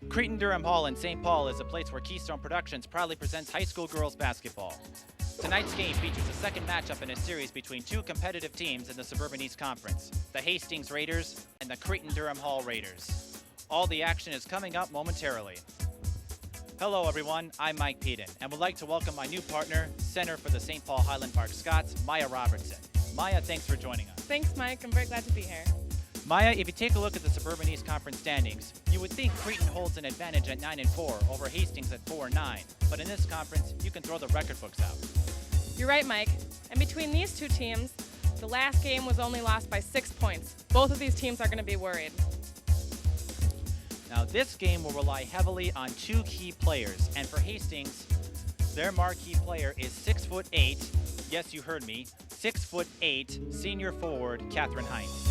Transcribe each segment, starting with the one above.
Cretin-Derham Hall in St. Paul is a place where Keystone Productions proudly presents high school girls basketball. Tonight's game features a second matchup in a series between two competitive teams in the Suburban East Conference, the Hastings Raiders and the Cretin-Derham Hall Raiders. All the action is coming up momentarily. Hello everyone, I'm Mike Peden, and would like to welcome my new partner, center for the St. Paul Highland Park Scots, Maija Robertson. Maija, thanks for joining us. Thanks, Mike. I'm very glad to be here. Maija, if you take a look at the Suburban East Conference standings, you would think Cretin holds an advantage at 9-4 over Hastings at 4-9. But in this conference, you can throw the record books out. You're right, Mike. And between these two teams, the last game was only lost by 6 points. Both of these teams are going to be worried. Now, this game will rely heavily on two key players. And for Hastings, their marquee player is 6'8", yes, you heard me, 6'8", senior forward, Catherine Hines.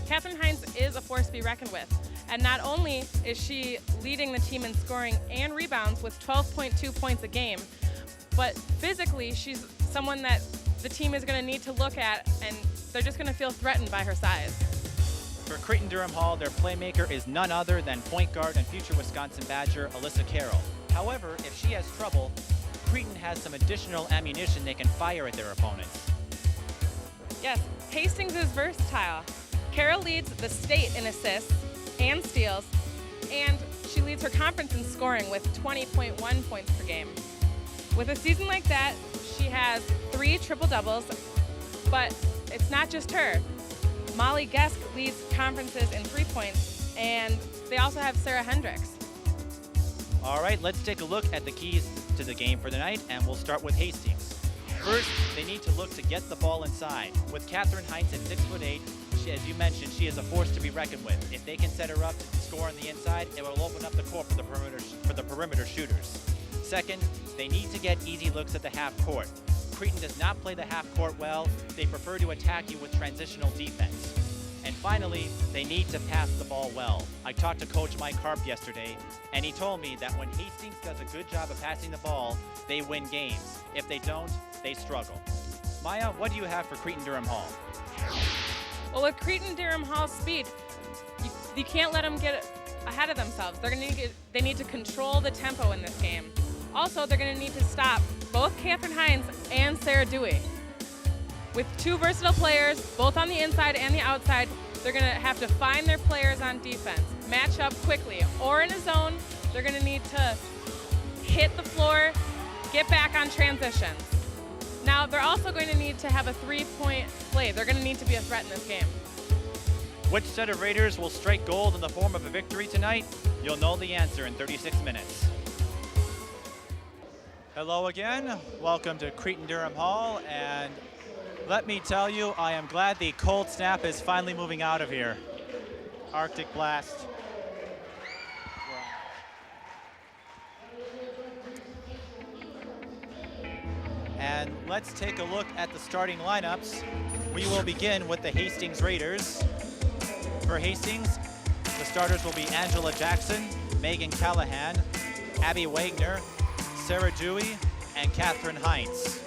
Catherine Hines is a force to be reckoned with. And not only is she leading the team in scoring and rebounds with 12.2 points a game, but physically she's someone that the team is going to need to look at, and they're just going to feel threatened by her size. For Cretin-Derham Hall, their playmaker is none other than point guard and future Wisconsin Badger, Alyssa Karel. However, if she has trouble, Cretin has some additional ammunition they can fire at their opponents. Yes, Hastings is versatile. Karel leads the state in assists and steals, and she leads her conference in scoring with 20.1 points per game. With a season like that, she has 3 triple-doubles, but it's not just her. Molly Gesk leads conferences in 3 points, and they also have Sarah Hendricks. All right, let's take a look at the keys to the game for the night, and we'll start with Hastings. First, they need to look to get the ball inside. With Catherine Hines at 6'8", as you mentioned, she is a force to be reckoned with. If they can set her up to score on the inside, it will open up the court for the perimeter shooters. Second, they need to get easy looks at the half court. Cretin does not play the half court well. They prefer to attack you with transitional defense. And finally, they need to pass the ball well. I talked to Coach Mike Harp yesterday, and he told me that when Hastings does a good job of passing the ball, they win games. If they don't, they struggle. Maija, what do you have for Cretin-Derham Hall? Well, with Cretin-Derham Hall's speed, you can't let them get ahead of themselves. They need to control the tempo in this game. Also, they're going to need to stop both Catherine Hines and Sarah Dewey. With two versatile players, both on the inside and the outside, they're going to have to find their players on defense, match up quickly, or in a zone, they're going to need to hit the floor, get back on transitions. Now, they're also going to need to have a 3-point play. They're going to need to be a threat in this game. Which set of Raiders will strike gold in the form of a victory tonight? You'll know the answer in 36 minutes. Hello again. Welcome to Cretin-Derham Hall. And let me tell you, I am glad the cold snap is finally moving out of here. Arctic blast. And let's take a look at the starting lineups. We will begin with the Hastings Raiders. For Hastings, the starters will be Angela Jackson, Megan Callahan, Abby Wagner, Sarah Dewey, and Catherine Hines.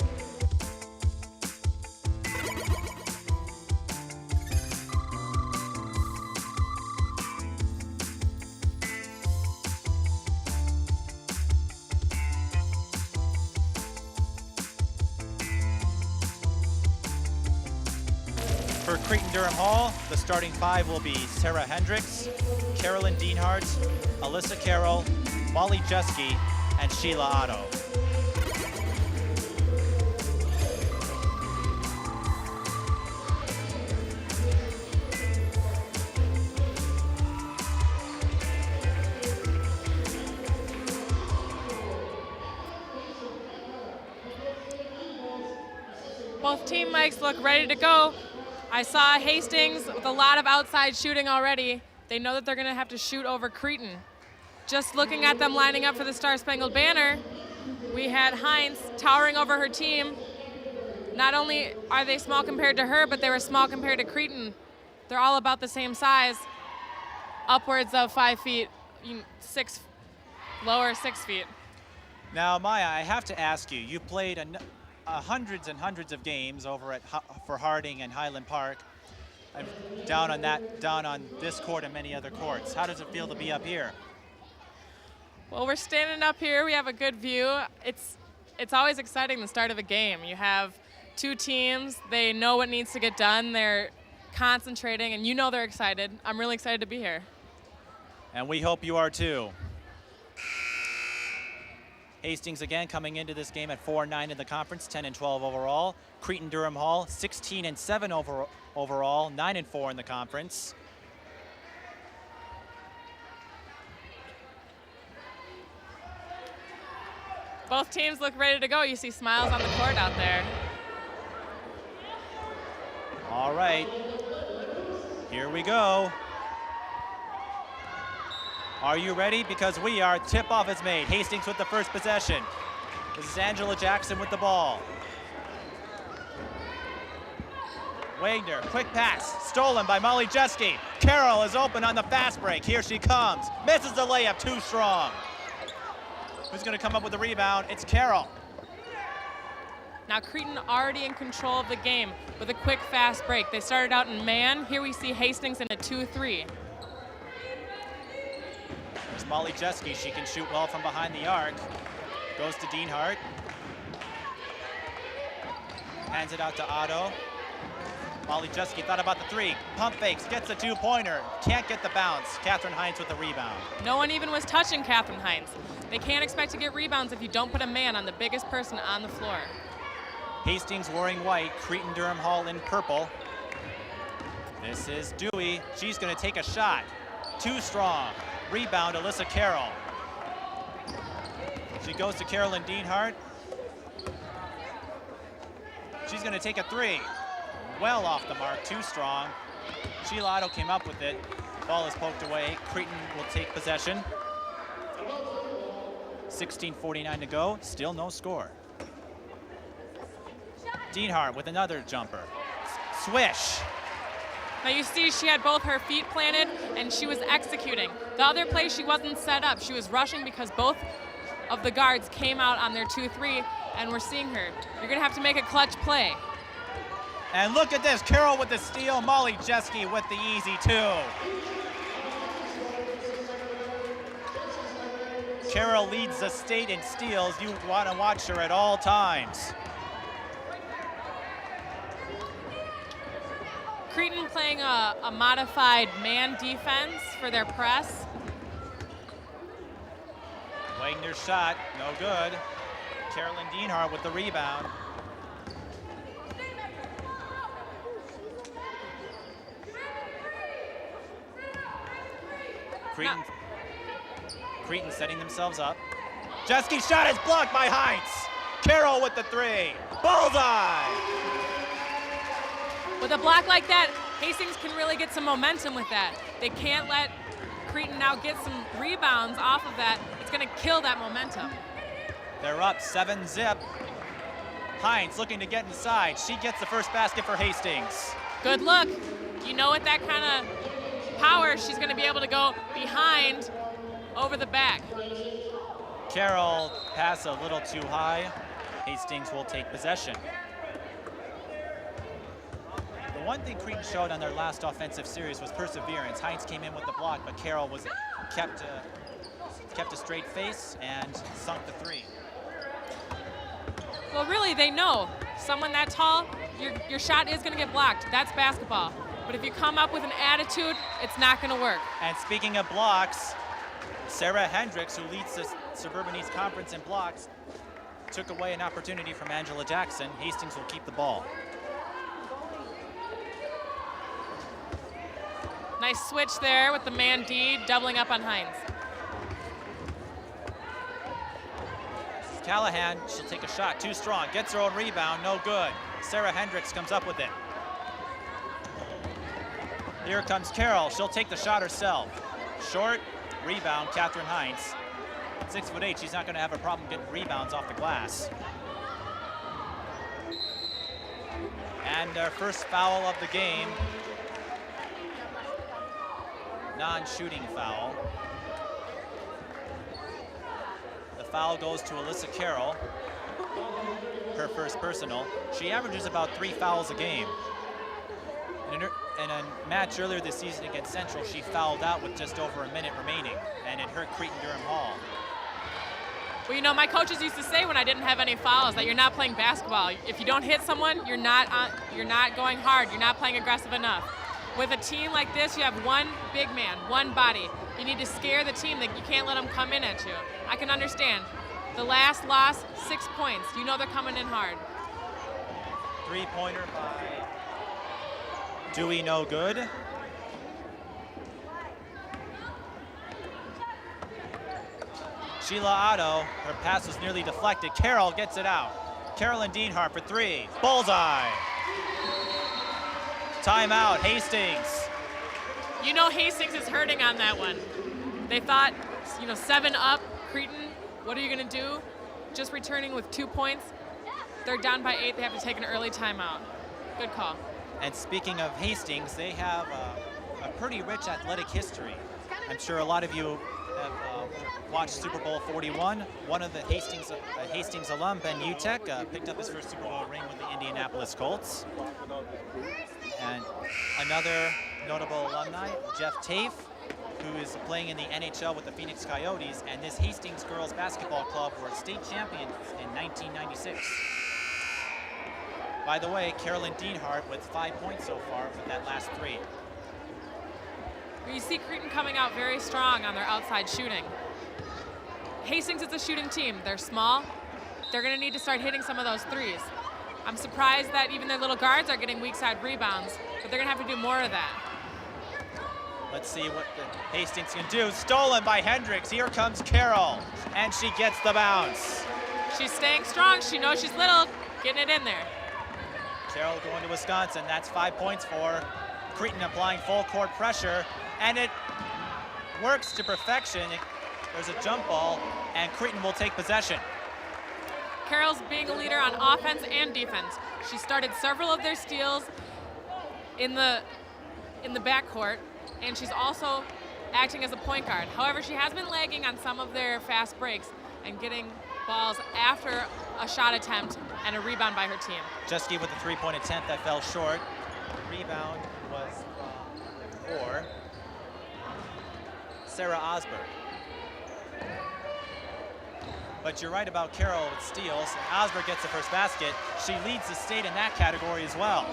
For Cretin-Derham Hall, the starting 5 will be Sarah Hendricks, Carolyn Dienhart, Alyssa Karel, Molly Jeske, and Sheila Otto. Both team mics look ready to go. I saw Hastings with a lot of outside shooting already. They know that they're going to have to shoot over Cretin. Just looking at them lining up for the Star-Spangled Banner, we had Hines towering over her team. Not only are they small compared to her, but they were small compared to Cretin. They're all about the same size, upwards of 5 feet, lower 6 feet. Now, Maija, I have to ask you, you played hundreds and hundreds of games over for Harding and Highland Park. down on this court and many other courts. How does it feel to be up here? Well, we're standing up here. We have a good view. It's always exciting the start of a game. You have two teams. They know what needs to get done. They're concentrating, and you know they're excited. I'm really excited to be here. And we hope you are too. Hastings again coming into this game at 4-9 in the conference, 10-12 overall. Cretin-Derham Hall 16-7 overall, 9-4 in the conference. Both teams look ready to go. You see smiles on the court out there. All right, here we go. Are you ready? Because we are. Tip-off is made. Hastings with the first possession. This is Angela Jackson with the ball. Wagner, quick pass, stolen by Molly Jeske. Karel is open on the fast break. Here she comes. Misses the layup, too strong. Who's going to come up with the rebound? It's Karel. Now Cretin already in control of the game with a quick fast break. They started out in man. Here we see Hastings in a 2-3. There's Molly Jeske. She can shoot well from behind the arc. Goes to Dienhart. Hands it out to Otto. Molly Jeske thought about the three. Pump fakes, gets a two-pointer. Can't get the bounce. Catherine Hines with the rebound. No one even was touching Catherine Hines. They can't expect to get rebounds if you don't put a man on the biggest person on the floor. Hastings wearing white, Cretin-Derham Hall in purple. This is Dewey. She's going to take a shot. Too strong. Rebound, Alyssa Karel. She goes to Carolyn Dienhart. She's going to take a three. Well off the mark, too strong. Sheila Otto came up with it. Ball is poked away. Cretin will take possession. 16:49 to go, still no score. Dienhart with another jumper. Swish. Now you see she had both her feet planted and she was executing. The other play she wasn't set up. She was rushing because both of the guards came out on their 2-3 and we're seeing her. You're gonna have to make a clutch play. And look at this, Karel with the steal, Molly Jeske with the easy two. Karel leads the state in steals. You want to watch her at all times. Cretin playing a modified man defense for their press. Wagner's shot, no good. Carolyn Dienhart with the rebound. Cretin setting themselves up. Jeske's shot is blocked by Hines. Karel with the three. Bullseye! With a block like that, Hastings can really get some momentum with that. They can't let Cretin now get some rebounds off of that. It's going to kill that momentum. They're up 7-zip. Hines looking to get inside. She gets the first basket for Hastings. Good look. You know, with that kind of power, she's going to be able to go behind over the back. Karel pass a little too high. Hastings will take possession. The one thing Cretin showed on their last offensive series was perseverance. Hines came in with the block, but Karel was kept a straight face and sunk the three. Well, really, they know someone that tall, your shot is going to get blocked. That's basketball. But if you come up with an attitude, it's not going to work. And speaking of blocks, Sarah Hendricks, who leads the Suburban East Conference in blocks, took away an opportunity from Angela Jackson. Hastings will keep the ball. Nice switch there with the man D doubling up on Hines. Callahan, she'll take a shot, too strong. Gets her own rebound, no good. Sarah Hendricks comes up with it. Here comes Karel, she'll take the shot herself. Short, rebound, Catherine Hines. 6'8", she's not gonna have a problem getting rebounds off the glass. And our first foul of the game. Non-shooting foul. The foul goes to Alyssa Karel, her first personal. She averages about 3 fouls a game. In a match earlier this season against Central, she fouled out with just over a minute remaining, and it hurt Cretin-Derham Hall. Well, you know, my coaches used to say when I didn't have any fouls that you're not playing basketball. If you don't hit someone, you're not going hard. You're not playing aggressive enough. With a team like this, you have one big man, one body. You need to scare the team. That you can't let them come in at you. I can understand. The last loss, 6 points. You know they're coming in hard. Three-pointer by Dewey, no good. Sheila Otto, her pass was nearly deflected. Karel gets it out. Carolyn Dienhart for three. Bullseye. Timeout, Hastings. You know Hastings is hurting on that one. They thought, 7 up, Cretin, what are you going to do? Just returning with 2 points. They're down by 8. They have to take an early timeout. Good call. And speaking of Hastings, they have a pretty rich athletic history. I'm sure a lot of you have watched Super Bowl 41. One of the Hastings alum, Ben Utek, picked up his first Super Bowl ring with the Indianapolis Colts. And another notable alumni, Jeff Tafe, who is playing in the NHL with the Phoenix Coyotes, and this Hastings girls basketball club were state champions in 1996. By the way, Carolyn Dienhart with 5 points so far for that last 3. You see Cretin coming out very strong on their outside shooting. Hastings is a shooting team. They're small. They're going to need to start hitting some of those threes. I'm surprised that even their little guards are getting weak side rebounds, but they're going to have to do more of that. Let's see what the Hastings can do. Stolen by Hendricks. Here comes Karel, and she gets the bounce. She's staying strong. She knows she's little, getting it in there. Karel going to Wisconsin. That's 5 points for Cretin, applying full court pressure, and it works to perfection. There's a jump ball, and Cretin will take possession. Karel's being a leader on offense and defense. She started several of their steals in the backcourt, and she's also acting as a point guard. However, she has been lagging on some of their fast breaks and getting balls after a shot attempt and a rebound by her team. Jeske with a three-point attempt that fell short. The rebound was for Sarah Osberg. But you're right about Karel with steals, and Osberg gets the first basket. She leads the state in that category as well.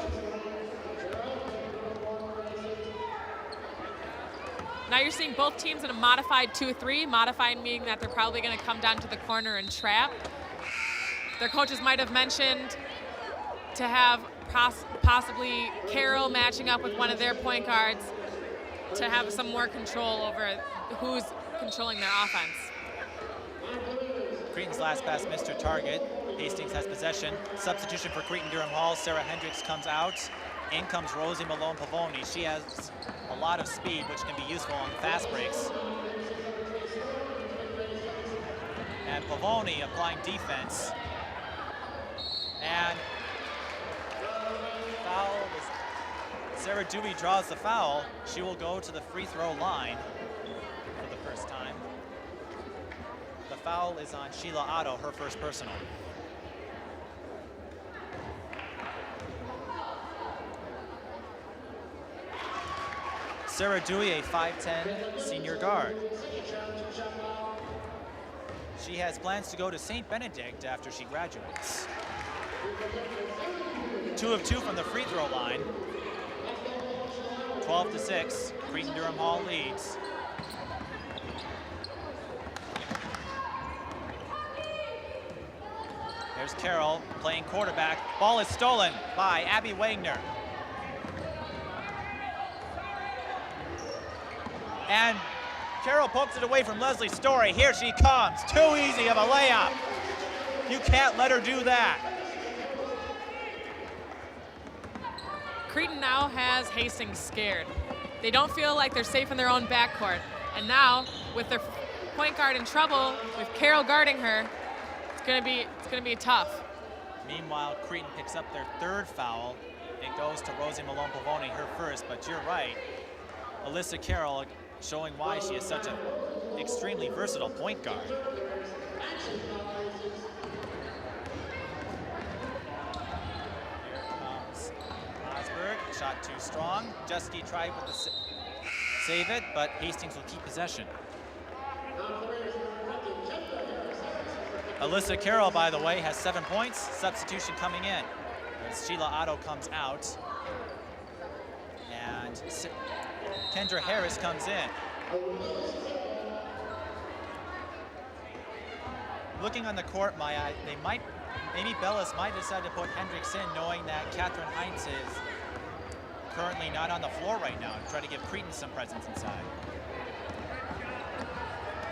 Now you're seeing both teams in a modified 2-3, modified meaning that they're probably going to come down to the corner and trap. Their coaches might have mentioned to have possibly Karel matching up with one of their point guards to have some more control over who's controlling their offense. Cretin's last pass missed her target. Hastings has possession. Substitution for Cretin-Derham Hall. Sarah Hendricks comes out. In comes Rosie Malone-Pavoni. She has a lot of speed, which can be useful on fast breaks. And Pavoni applying defense. And foul. Sarah Dewey draws the foul. She will go to the free throw line for the first time. The foul is on Sheila Otto, her first personal. Sarah Dewey, a 5'10" senior guard. She has plans to go to St. Benedict after she graduates. 2 of 2 from the free throw line. 12-6, Cretin-Derham Hall leads. There's Karel playing quarterback. Ball is stolen by Abby Wagner. And Karel pokes it away from Leslie Story. Here she comes. Too easy of a layup. You can't let her do that. Cretin now has Hastings scared. They don't feel like they're safe in their own backcourt. And now, with their point guard in trouble, with Karel guarding her, it's gonna be tough. Meanwhile, Cretin picks up their third foul. It goes to Rosie Malone-Pavoni, her first, but you're right. Alyssa Karel showing why she is such an extremely versatile point guard. Here comes Osberg, shot too strong. Jeske tried with the save it, but Hastings will keep possession. Alyssa Karel, by the way, has 7 points. Substitution coming in as Sheila Otto comes out. And Kendra Harris comes in. Looking on the court, Maija, maybe Bellis might decide to put Hendricks in, knowing that Catherine Heinz is currently not on the floor right now, and try to give Cretin some presence inside.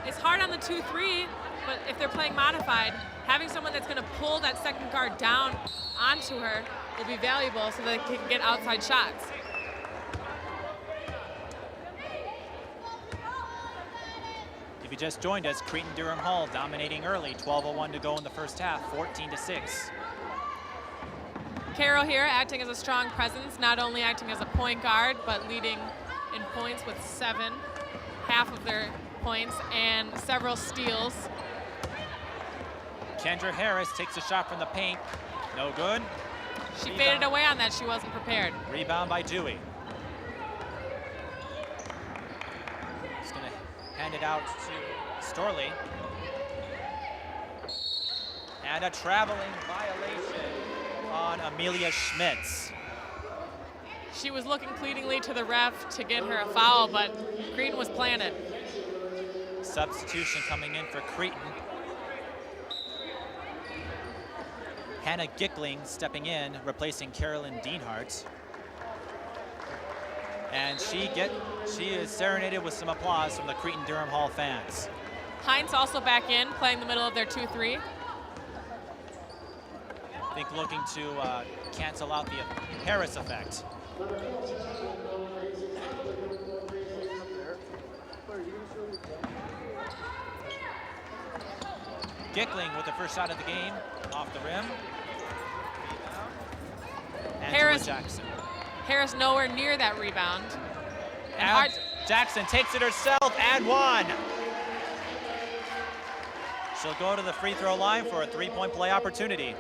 It's hard on the 2-3, but if they're playing modified, having someone that's going to pull that second guard down onto her will be valuable so that they can get outside shots. If you just joined us, Cretin-Derham Hall dominating early, 12:01 to go in the first half, 14-6. Karel here acting as a strong presence, not only acting as a point guard, but leading in points with 7, half of their points, and several steals. Kendra Harris takes a shot from the paint. No good. She faded away on that. She wasn't prepared. Rebound by Dewey. Just going to hand it out to Storley. And a traveling violation on Amelia Schmitz. She was looking pleadingly to the ref to get her a foul, but Cretin was planted. Substitution coming in for Cretin. Hannah Gickling stepping in, replacing Carolyn Dienhart. And she is serenaded with some applause from the Cretin-Derham Hall fans. Heinz also back in, playing the middle of their 2-3. I think looking to cancel out the Harris effect. Gickling with the first shot of the game, off the rim. Jackson. Harris nowhere near that rebound. And Jackson takes it herself and one. She'll go to the free throw line for a 3-point play opportunity.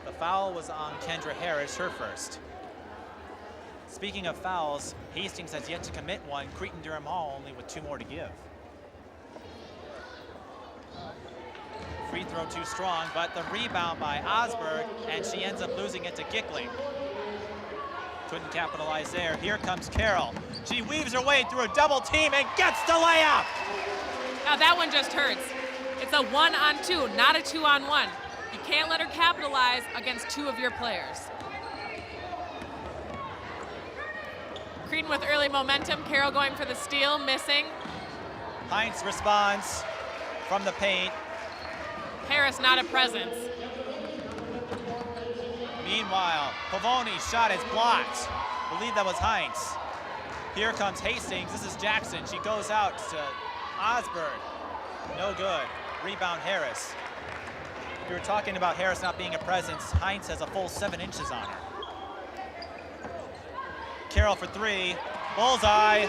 The foul was on Kendra Harris, her first. Speaking of fouls, Hastings has yet to commit one. Cretin-Derham Hall only with 2 more to give. Free throw too strong, but the rebound by Osberg, and she ends up losing it to Gickling. Couldn't capitalize there. Here comes Karel. She weaves her way through a double team and gets the layup. Now that one just hurts. It's a 1-on-2, not a 2-on-1. You can't let her capitalize against 2 of your players. Cretin with early momentum. Karel going for the steal, missing. Heinz responds from the paint. Harris not a presence. Meanwhile, Pavoni's shot is blocked. I believe that was Heinz. Here comes Hastings. This is Jackson. She goes out to Osberg. No good. Rebound Harris. We were talking about Harris not being a presence. Heinz has a full 7 inches on her. Karel for 3. Bullseye.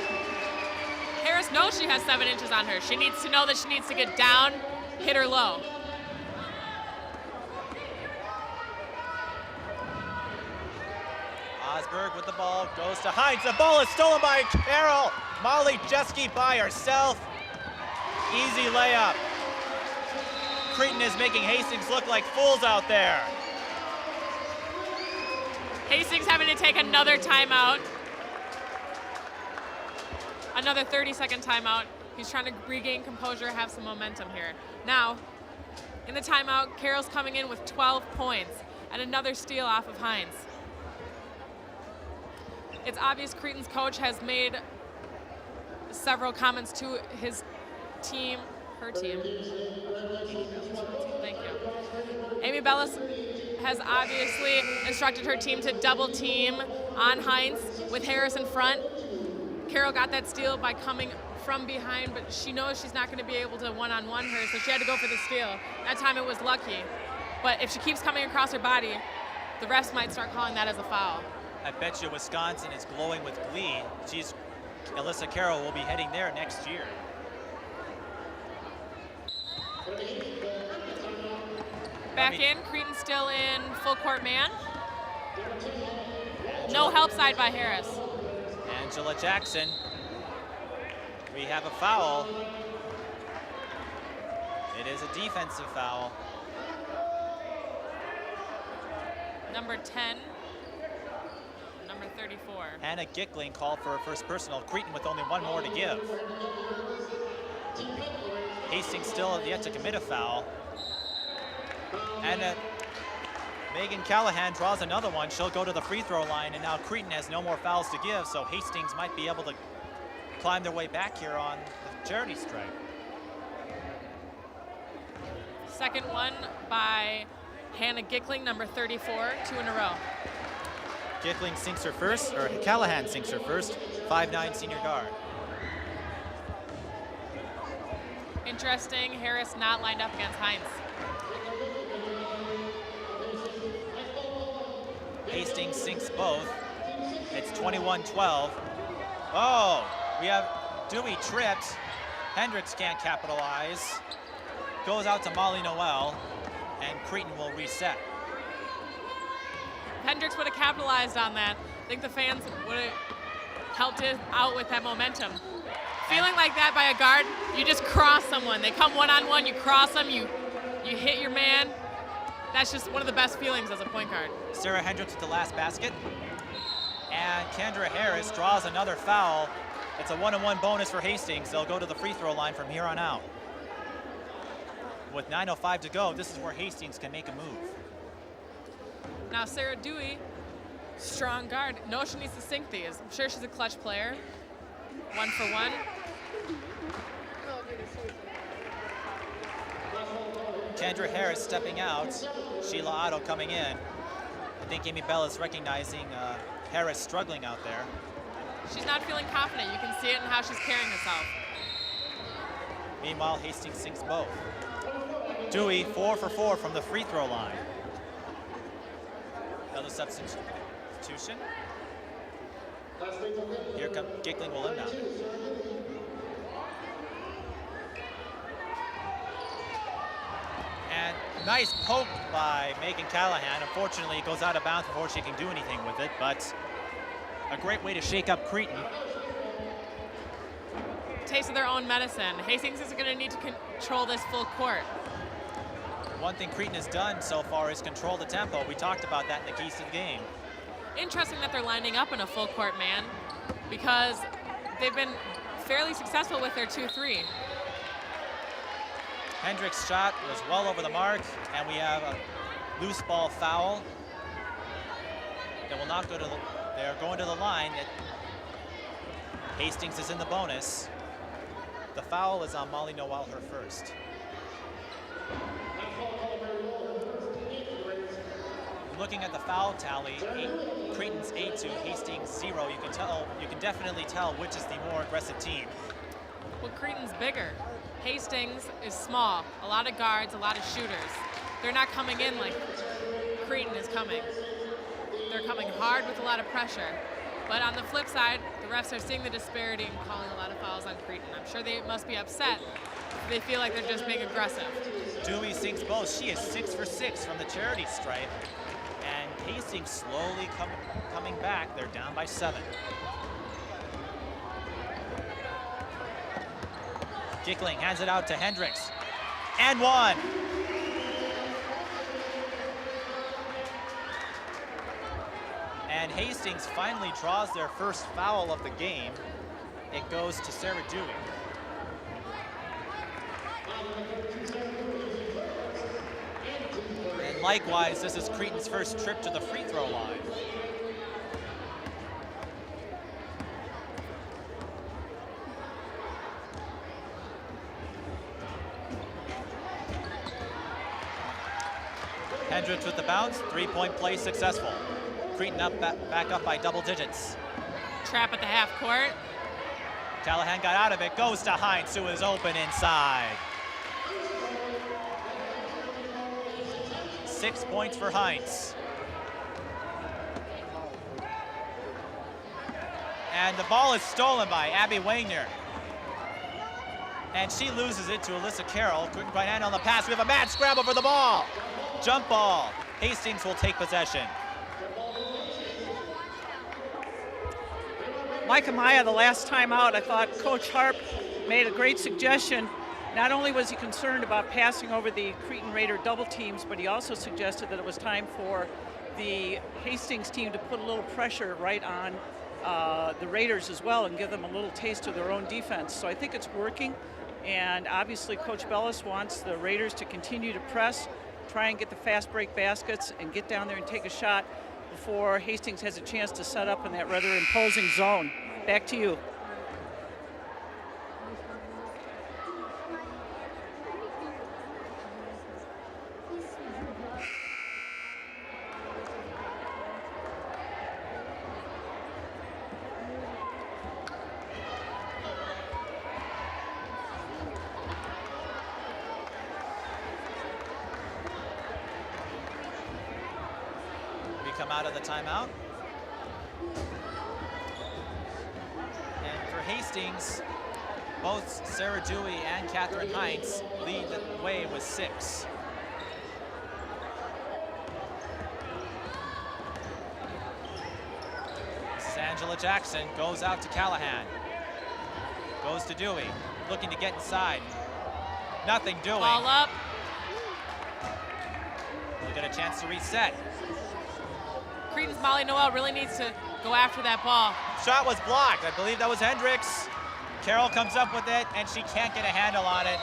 Harris knows she has 7 inches on her. She needs to know that she needs to get down, hit her low. Osberg with the ball, goes to Heinz. The ball is stolen by Karel. Molly Jeske by herself. Easy layup. Cretin is making Hastings look like fools out there. Hastings having to take another timeout. Another 30-second timeout. He's trying to regain composure, have some momentum here. Now, in the timeout, Karel's coming in with 12 points and another steal off of Heinz. It's obvious Cretin's coach has made several comments to his team, her team. Thank you. Amy Bellis has obviously instructed her team to double team on Heinz with Harris in front. Karel got that steal by coming from behind, but she knows she's not going to be able to one-on-one her, so she had to go for the steal. That time it was lucky. But if she keeps coming across her body, the refs might start calling that as a foul. I bet you Wisconsin is glowing with glee. Alyssa Karel will be heading there next year. Back in, Cretin still in full court man. No help side by Harris. Angela Jackson. We have a foul. It is a defensive foul. Number 10, number 34. Hannah Gickling called for a first personal. Cretin with only one more to give. Hastings still yet to commit a foul. And Megan Callahan draws another one. She'll go to the free throw line, and now Cretin has no more fouls to give, so Hastings might be able to climb their way back here on the charity stripe. Second one by Hannah Gickling, number 34, 2 in a row. Gickling sinks her first, or Callahan sinks her first, 5'9" senior guard. Interesting, Harris not lined up against Hines. Hastings sinks both. It's 21-12. Oh, we have Dewey tripped. Hendricks can't capitalize. Goes out to Molly Noel, and Cretin will reset. Hendricks would have capitalized on that. I think the fans would have helped it out with that momentum. Feeling like that by a guard, you just cross someone. They come one-on-one, you cross them, you hit your man. That's just one of the best feelings as a point guard. Sarah Hendricks with the last basket. And Kendra Harris draws another foul. It's a 1-on-1 bonus for Hastings. They'll go to the free throw line from here on out. With 9:05 to go, this is where Hastings can make a move. Now Sarah Dewey, strong guard. No, she needs to sink these. I'm sure she's a clutch player. 1 for 1. Kendra Harris stepping out. Sheila Otto coming in. I think Amy Bell is recognizing Harris struggling out there. She's not feeling confident. You can see it in how she's carrying herself. Meanwhile, Hastings sinks both. Dewey 4 for 4 from the free throw line. Another substitution. Here comes Gickling will inbound. And nice poke by Megan Callahan. Unfortunately, it goes out of bounds before she can do anything with it, but a great way to shake up Cretin. Taste of their own medicine. Hastings is going to need to control this full court. One thing Cretin has done so far is control the tempo. We talked about that in the keys to the game. Interesting that they're lining up in a full court man because they've been fairly successful with their 2-3. Hendricks' shot was well over the mark, and we have a loose ball foul that will not go to the, they're going to the line. Hastings is in the bonus. The foul is on Molly Noel, her first. Looking at the foul tally, Cretin's 8-2, Hastings 0. You can definitely tell which is the more aggressive team. Well, Cretin's bigger. Hastings is small. A lot of guards, a lot of shooters. They're not coming in like Cretin is coming. They're coming hard with a lot of pressure. But on the flip side, the refs are seeing the disparity and calling a lot of fouls on Cretin. I'm sure they must be upset. They feel like they're just being aggressive. Dewey sinks both. She is 6 for 6 from the charity stripe. And Hastings slowly coming back. They're down by 7. Gickling hands it out to Hendricks. And 1. And Hastings finally draws their first foul of the game. It goes to Sarah Dewey. And likewise, this is Cretin's first trip to the free throw line. Hendricks with the bounce, 3-point play successful. Cretin up back up by double digits. Trap at the half court. Callahan got out of it, goes to Hines, who is open inside. 6 points for Hines. And the ball is stolen by Abby Wagner. And she loses it to Alyssa Karel. Couldn't quite handle the pass. We have a mad scramble for the ball. Jump ball. Hastings will take possession. Maija, the last time out, I thought Coach Harp made a great suggestion Not only was he concerned about passing over the Cretin Raider double teams, but he also suggested that it was time for the Hastings team to put a little pressure right on the Raiders as well and give them a little taste of their own defense. So I think it's working, and obviously Coach Bellis wants the Raiders to continue to press, try and get the fast break baskets and get down there and take a shot before Hastings has a chance to set up in that rather imposing zone. Back to you. Come out of the timeout. And for Hastings, both Sarah Dewey and Catherine Heinz lead the way with 6. This is Angela Jackson, goes out to Callahan. Goes to Dewey, looking to get inside. Nothing doing. Ball up. We'll get a chance to reset. Cretin's Molly Noel really needs to go after that ball. Shot was blocked. I believe that was Hendricks. Carroll comes up with it, and she can't get a handle on it.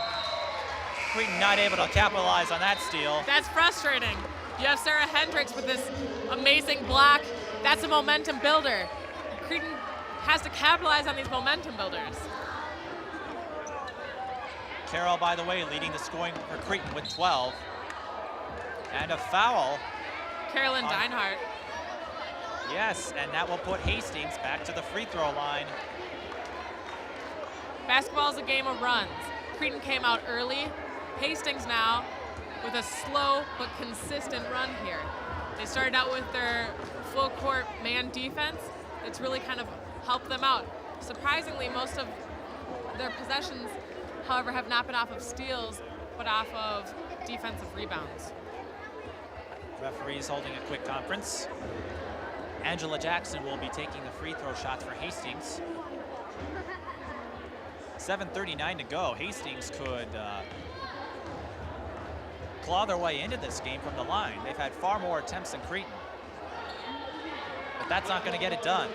Cretin not able to capitalize on that steal. That's frustrating. You have Sarah Hendricks with this amazing block. That's a momentum builder. Cretin has to capitalize on these momentum builders. Carroll, by the way, leading the scoring for Cretin with 12. And a foul. Carolyn Deinhardt. Yes, and that will put Hastings back to the free throw line. Basketball is a game of runs. Cretin came out early. Hastings now with a slow but consistent run here. They started out with their full court man defense. It's really kind of helped them out. Surprisingly, most of their possessions, however, have not been off of steals, but off of defensive rebounds. Referees holding a quick conference. Angela Jackson will be taking the free throw shots for Hastings. 7:39 to go. Hastings could claw their way into this game from the line. They've had far more attempts than Cretin. But that's not going to get it done.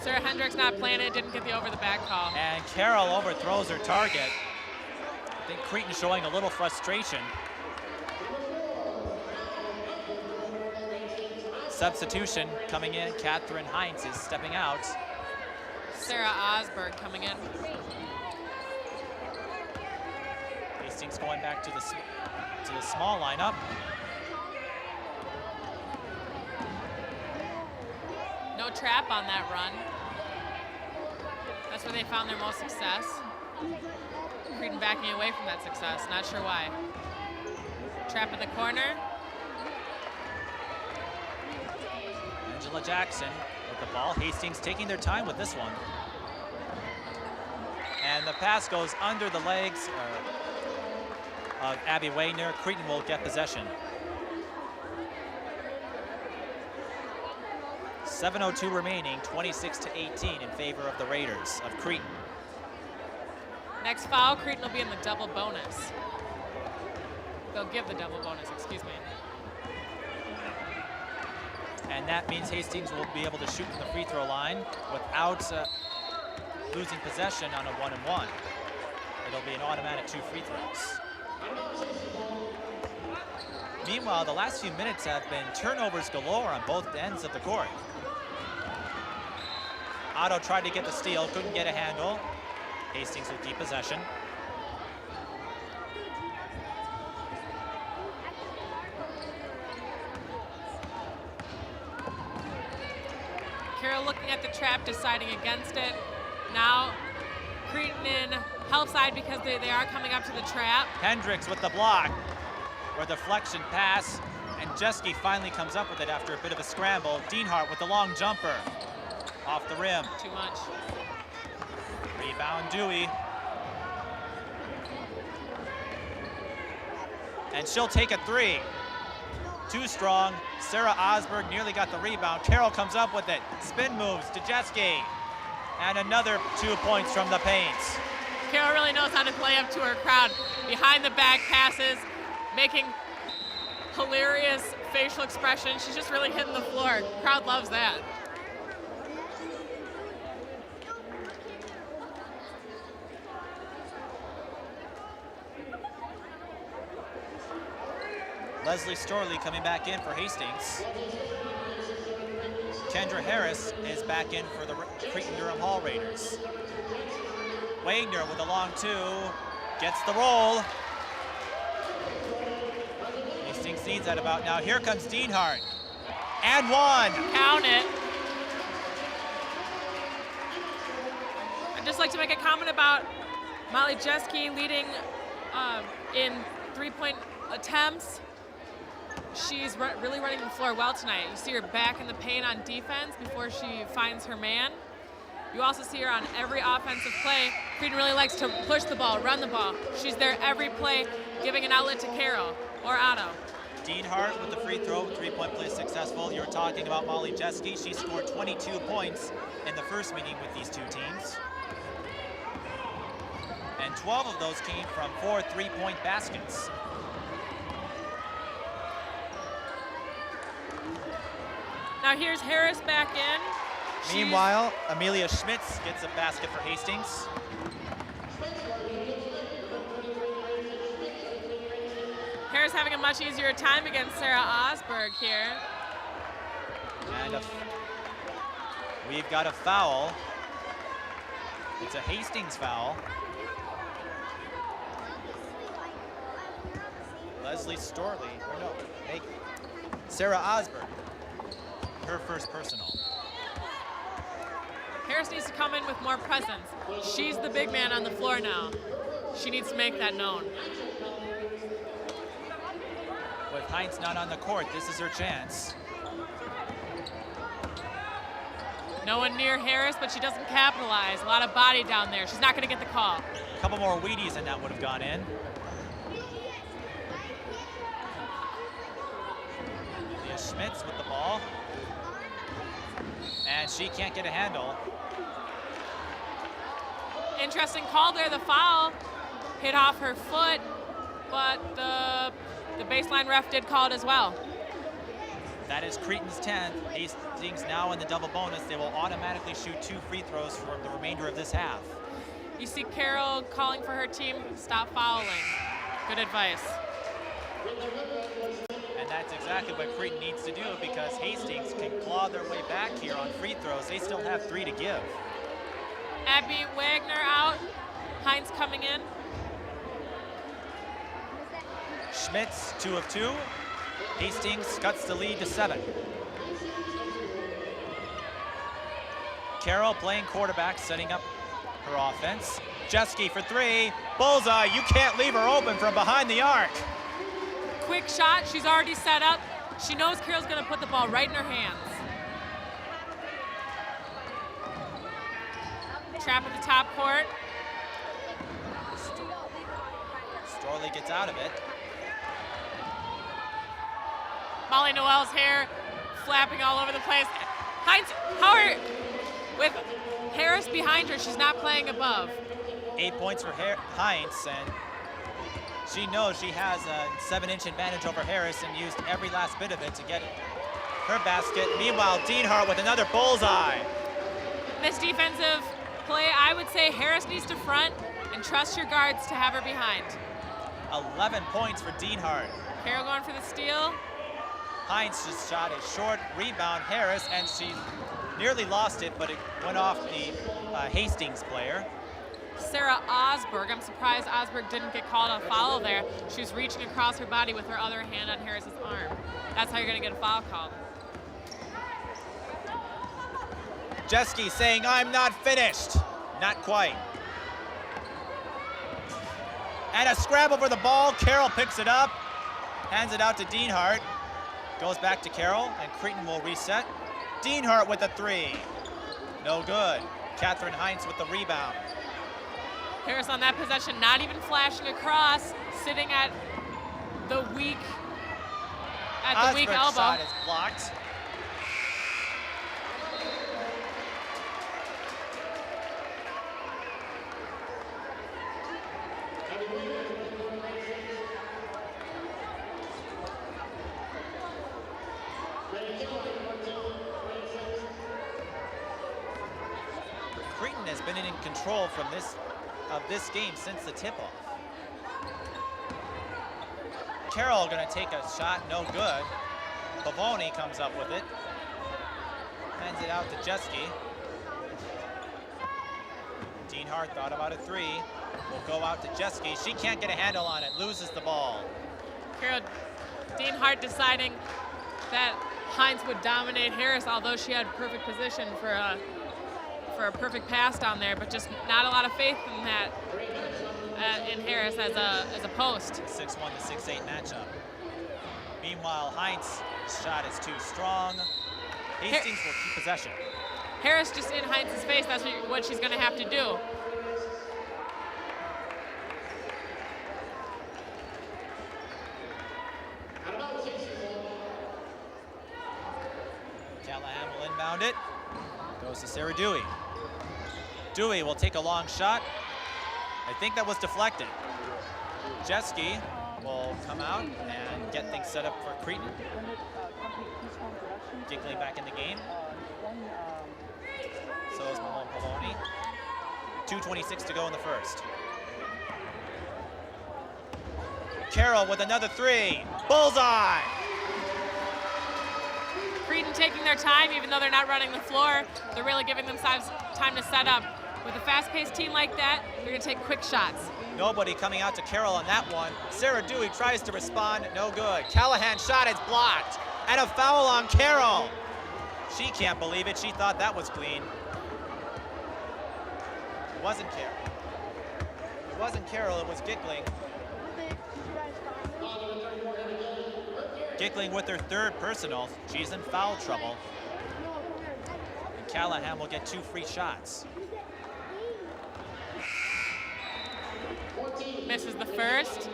Sarah Hendricks not playing it, didn't get the over the back call. And Carroll overthrows her target. I think Cretin showing a little frustration. Substitution coming in. Catherine Heinz is stepping out. Sarah Osberg coming in. Hastings going back to the small lineup. No trap on that run. That's where they found their most success. Cretin backing away from that success. Not sure why. Trap in the corner. Angela Jackson with the ball. Hastings taking their time with this one. And the pass goes under the legs of Abby Wagner. Cretin will get possession. 7:02 remaining, 26-18 in favor of the Raiders of Cretin. Next foul, Cretin will be in the double bonus. They'll give the double bonus, excuse me. And that means Hastings will be able to shoot from the free throw line without losing possession on a 1-and-1. It'll be an automatic 2 free throws. Meanwhile, the last few minutes have been turnovers galore on both ends of the court. Otto tried to get the steal, couldn't get a handle. Hastings will keep possession. Carroll looking at the trap, deciding against it. Now, Cretin in help side because they are coming up to the trap. Hendricks with the block, or deflection pass, and Jeske finally comes up with it after a bit of a scramble. Deinhardt with the long jumper, off the rim. Too much. Rebound Dewey. And she'll take a 3. Too strong. Sarah Osberg nearly got the rebound. Carroll comes up with it. Spin moves to Jeske. And another 2 points from the paint. Karel really knows how to play up to her crowd. Behind the back passes, making hilarious facial expressions. She's just really hitting the floor. Crowd loves that. Leslie Storley coming back in for Hastings. Kendra Harris is back in for the Cretin-Derham Hall Raiders. Wagner with a long 2, gets the roll. Hastings needs that about now. Here comes Dienhart, and 1. Count it. I'd just like to make a comment about Molly Jeske leading in 3-point attempts. She's really running the floor well tonight. You see her back in the paint on defense before she finds her man. You also see her on every offensive play. Cretin really likes to push the ball, run the ball. She's there every play, giving an outlet to Karel or Otto. Dienhart with the free throw, 3-point play successful. You were talking about Molly Jeske. She scored 22 points in the first meeting with these two teams. And 12 of those came from 4 3-point baskets. Now here's Harris back in. Meanwhile, Amelia Schmitz gets a basket for Hastings. Harris having a much easier time against Sarah Osberg here. And we've got a foul. It's a Hastings foul. Leslie Storley, or no, Sarah Osberg, her first personal. Harris needs to come in with more presence. She's the big man on the floor now. She needs to make that known. With Heinz not on the court, this is her chance. No one near Harris, but she doesn't capitalize. A lot of body down there. She's not going to get the call. A couple more Wheaties and that would have gone in. Leah Schmitz with the ball. And she can't get a handle. Interesting call there. The foul hit off her foot, but the baseline ref did call it as well. That is Cretin's 10th. Hastings now in the double bonus. They will automatically shoot 2 free throws for the remainder of this half. You see Karel calling for her team, stop fouling. Good advice. And that's exactly what Cretin needs to do, because Hastings can claw their way back here on free throws. They still have 3 to give. Abby Wagner out. Heinz coming in. Schmitz, 2 of 2. Hastings cuts the lead to 7. Karel playing quarterback, setting up her offense. Jeske for 3. Bullseye. You can't leave her open from behind the arc. Quick shot. She's already set up. She knows Karel's going to put the ball right in her hands. Trap at the top court. Storley gets out of it. Molly Noel's hair flapping all over the place. Heinz, Howard, with Harris behind her, she's not playing above. 8 points for Heinz, and she knows she has a 7-inch advantage over Harris and used every last bit of it to get her basket. Meanwhile, Dienhart with another bullseye. This defensive play, I would say Harris needs to front and trust your guards to have her behind. 11 points for Dienhart. Karel going for the steal. Heinz just shot a short rebound. Harris, and she nearly lost it, but it went off the Hastings player. Sarah Osberg, I'm surprised Osberg didn't get called a foul there. She was reaching across her body with her other hand on Harris's arm. That's how you're gonna get a foul called. Jeske saying, I'm not finished. Not quite. And a scramble for the ball. Karel picks it up, hands it out to Dienhart. Goes back to Karel, and Cretin will reset. Dienhart with a 3. No good. Catherine Heinz with the rebound. Harris on that possession, not even flashing across, sitting at the weak Osberg's elbow. Shot is blocked. in control from this game since the tip-off. Karel gonna take a shot, no good. Pavoni comes up with it. Hands it out to Jeske. Dean Hart thought about a three. Will go out to Jeske. She can't get a handle on it, loses the ball. Dean Hart deciding that Hines would dominate Harris, although she had perfect position for a perfect pass down there, but just not a lot of faith in that in Harris as a post. 6-1 to 6-8 matchup. Meanwhile, Hines' shot is too strong. Hastings will keep possession. Harris just in Hines' face. That's what she's going to have to do. Callahan will inbound it. Goes to Sarah Dewey. Dewey will take a long shot. I think that was deflected. Jeske will come out and get things set up for Cretin. Giggling back in the game. So is Mahone Pavoni. 2:26 to go in the first. Karel with another three. Bullseye! Cretin taking their time, even though they're not running the floor. They're really giving themselves time to set up. With a fast-paced team like that, they're going to take quick shots. Nobody coming out to Karel on that one. Sarah Dewey tries to respond, no good. Callahan's shot is blocked, and a foul on Karel. She can't believe it. She thought that was clean. It wasn't Karel. It wasn't Karel, it was Giggling. Giggling with her third personal. She's in foul trouble. And Callahan will get 2 free shots. Misses the first.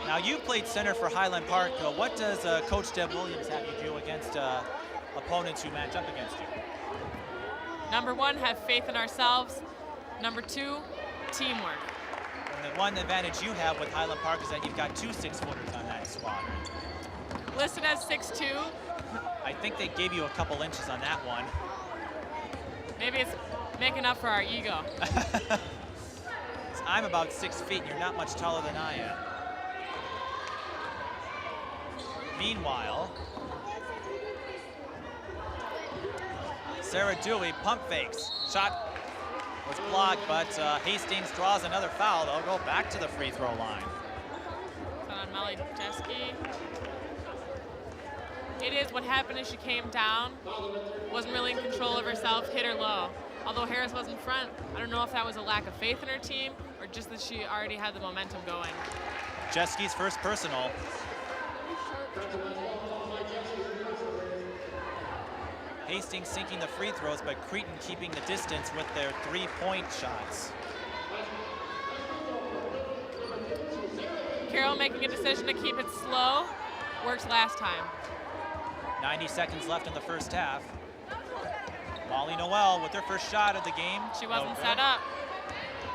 Now you played center for Highland Park. What does Coach Deb Williams have you do against opponents who match up against you? Number one, have faith in ourselves. Number two, teamwork. And the one advantage you have with Highland Park is that you've got 2 6-footers on that squad. Listed as 6'2". I think they gave you a couple inches on that one. Maybe it's making up for our ego. I'm about 6 feet and you're not much taller than I am. Meanwhile, Sarah Dewey pump fakes. Shot was blocked, but Hastings draws another foul. They'll go back to the free throw line. On Maija. It is what happened is she came down, wasn't really in control of herself, hit her low. Although Harris was in front, I don't know if that was a lack of faith in her team or just that she already had the momentum going. Jeske's first personal. Hastings sinking the free throws, but Cretin keeping the distance with their 3-point shots. Karel making a decision to keep it slow. Worked last time. 90 seconds left in the first half. Molly Noel with their first shot of the game. She wasn't set up.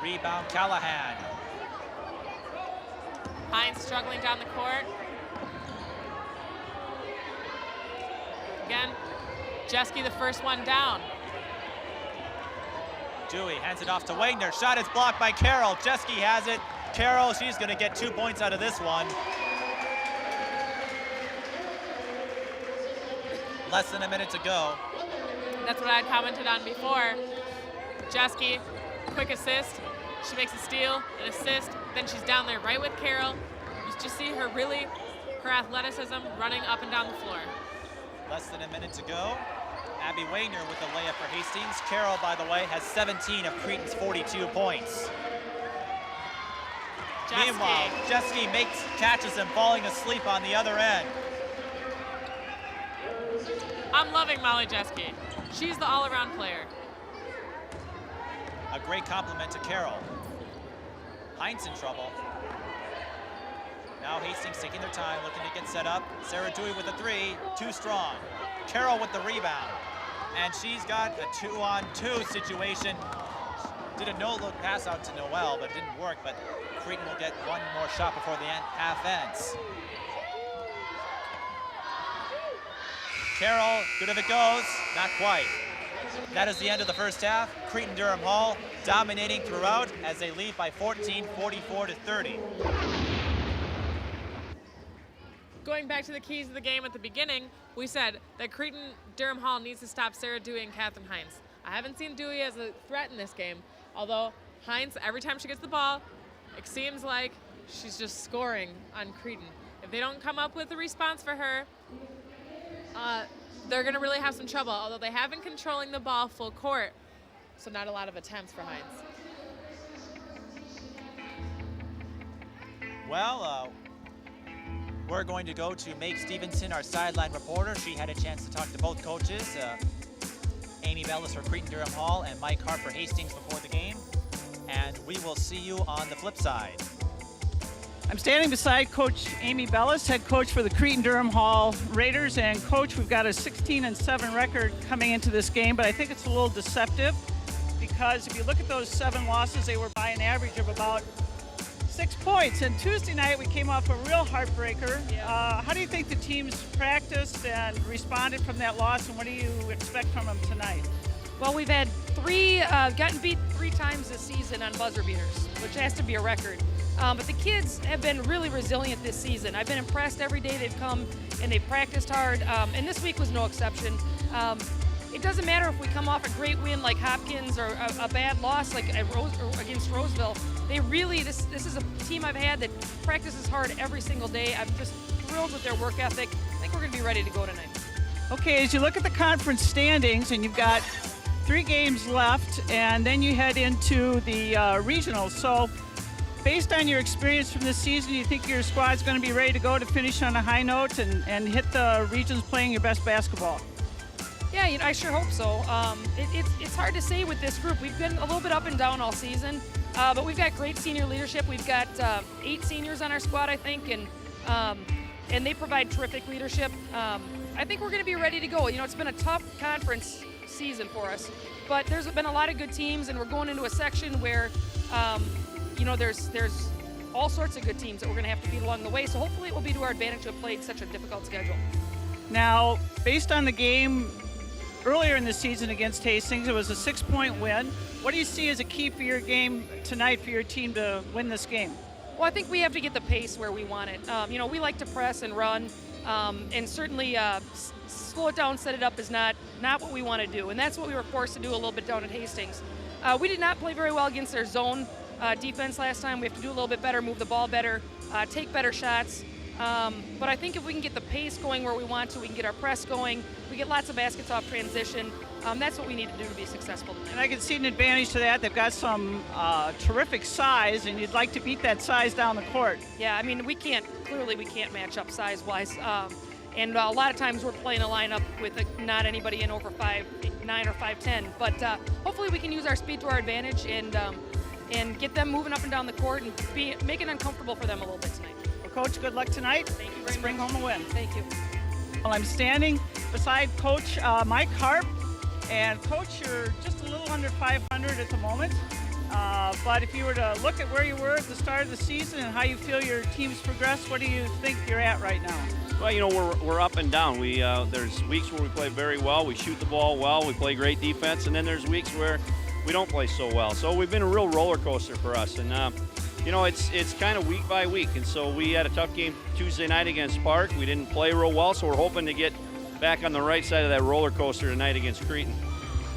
Rebound Callahan. Hines struggling down the court. Again, Jeske the first one down. Dewey hands it off to Wagner. Shot is blocked by Karel. Jeske has it. Karel, she's going to get 2 points out of this one. Less than a minute to go. That's what I commented on before. Jeske, quick assist. She makes a steal, an assist. Then she's down there right with Karel. You just see her really, her athleticism running up and down the floor. Less than a minute to go. Abby Wagner with the layup for Hastings. Karel, by the way, has 17 of Cretin's 42 points. Jeske. Meanwhile, Jeske catches him falling asleep on the other end. I'm loving Molly Jeske. She's the all-around player. A great compliment to Karel. Hines in trouble. Now Hastings taking their time, looking to get set up. Sarah Dewey with a 3, too strong. Karel with the rebound. And she's got a 2-on-2 situation. Did a no-look pass out to Noel, but it didn't work. But Cretin will get one more shot before the half ends. Karel, good if it goes, not quite. That is the end of the first half. Cretin-Derham Hall dominating throughout as they lead by 14, 44-30. Going back to the keys of the game at the beginning, we said that Cretin-Derham Hall needs to stop Sarah Dewey and Catherine Hines. I haven't seen Dewey as a threat in this game, although Hines, every time she gets the ball, it seems like she's just scoring on Cretin. If they don't come up with a response for her, they're going to really have some trouble, although they have been controlling the ball full court, so not a lot of attempts for Hines. Well, we're going to go to Meg Stevenson, our sideline reporter. She had a chance to talk to both coaches, Amy Bellis for Cretin-Derham Hall and Mike Hart for Hastings before the game. And we will see you on the flip side. I'm standing beside Coach Amy Bellis, head coach for the Cretin-Derham Hall Raiders. And Coach, we've got a 16-7 record coming into this game, but I think it's a little deceptive because if you look at those 7 losses, they were by an average of about 6 points. And Tuesday night, we came off a real heartbreaker. Yeah. How do you think the teams practiced and responded from that loss, and what do you expect from them tonight? Well, we've had gotten beat 3 times this season on buzzer beaters, which has to be a record. But the kids have been really resilient this season. I've been impressed every day they've come and they've practiced hard, and this week was no exception. It doesn't matter if we come off a great win like Hopkins or a bad loss like against Roseville. They really, this is a team I've had that practices hard every single day. I'm just thrilled with their work ethic. I think we're going to be ready to go tonight. Okay, as you look at the conference standings, and you've got 3 games left, and then you head into the regionals. So, based on your experience from this season, you think your squad's going to be ready to go to finish on a high note and hit the regions playing your best basketball? Yeah, I sure hope so. It's hard to say with this group. We've been a little bit up and down all season, but we've got great senior leadership. We've got 8 seniors on our squad, I think, and they provide terrific leadership. I think we're going to be ready to go. You know, it's been a tough conference season for us, but there's been a lot of good teams, and we're going into a section where, you know, there's all sorts of good teams that we're going to have to beat along the way. So hopefully it will be to our advantage to have played such a difficult schedule. Now, based on the game earlier in the season against Hastings, it was a 6-point win. What do you see as a key for your game tonight for your team to win this game? Well, I think we have to get the pace where we want it. You know, we like to press and run, and certainly slow it down, set it up is not what we want to do, and that's what we were forced to do a little bit down at Hastings. We did not play very well against their zone defense last time. We have to do a little bit better, move the ball better, take better shots. But I think if we can get the pace going where we want to, we can get our press going, we get lots of baskets off transition, that's what we need to do to be successful. And I can see an advantage to that. They've got some terrific size, and you'd like to beat that size down the court. Yeah, I mean, we can't match up size-wise. And a lot of times we're playing a lineup with not anybody in over 5'9" or 5'10". But hopefully we can use our speed to our advantage and get them moving up and down the court and make it uncomfortable for them a little bit tonight. Well, Coach, good luck tonight. Thank you very Let's much. bring home a win. Thank you. Well, I'm standing beside Coach Mike Hart. And Coach, you're just a little under 500 at the moment. But if you were to look at where you were at the start of the season and how you feel your team's progressed, what do you think you're at right now? Well, you know, we're up and down. There's weeks where we play very well, we shoot the ball well, we play great defense, and then there's weeks where we don't play so well. So we've been a real roller coaster for us, and you know, it's kind of week by week. And so we had a tough game Tuesday night against Park. We didn't play real well, so we're hoping to get back on the right side of that roller coaster tonight against Cretin.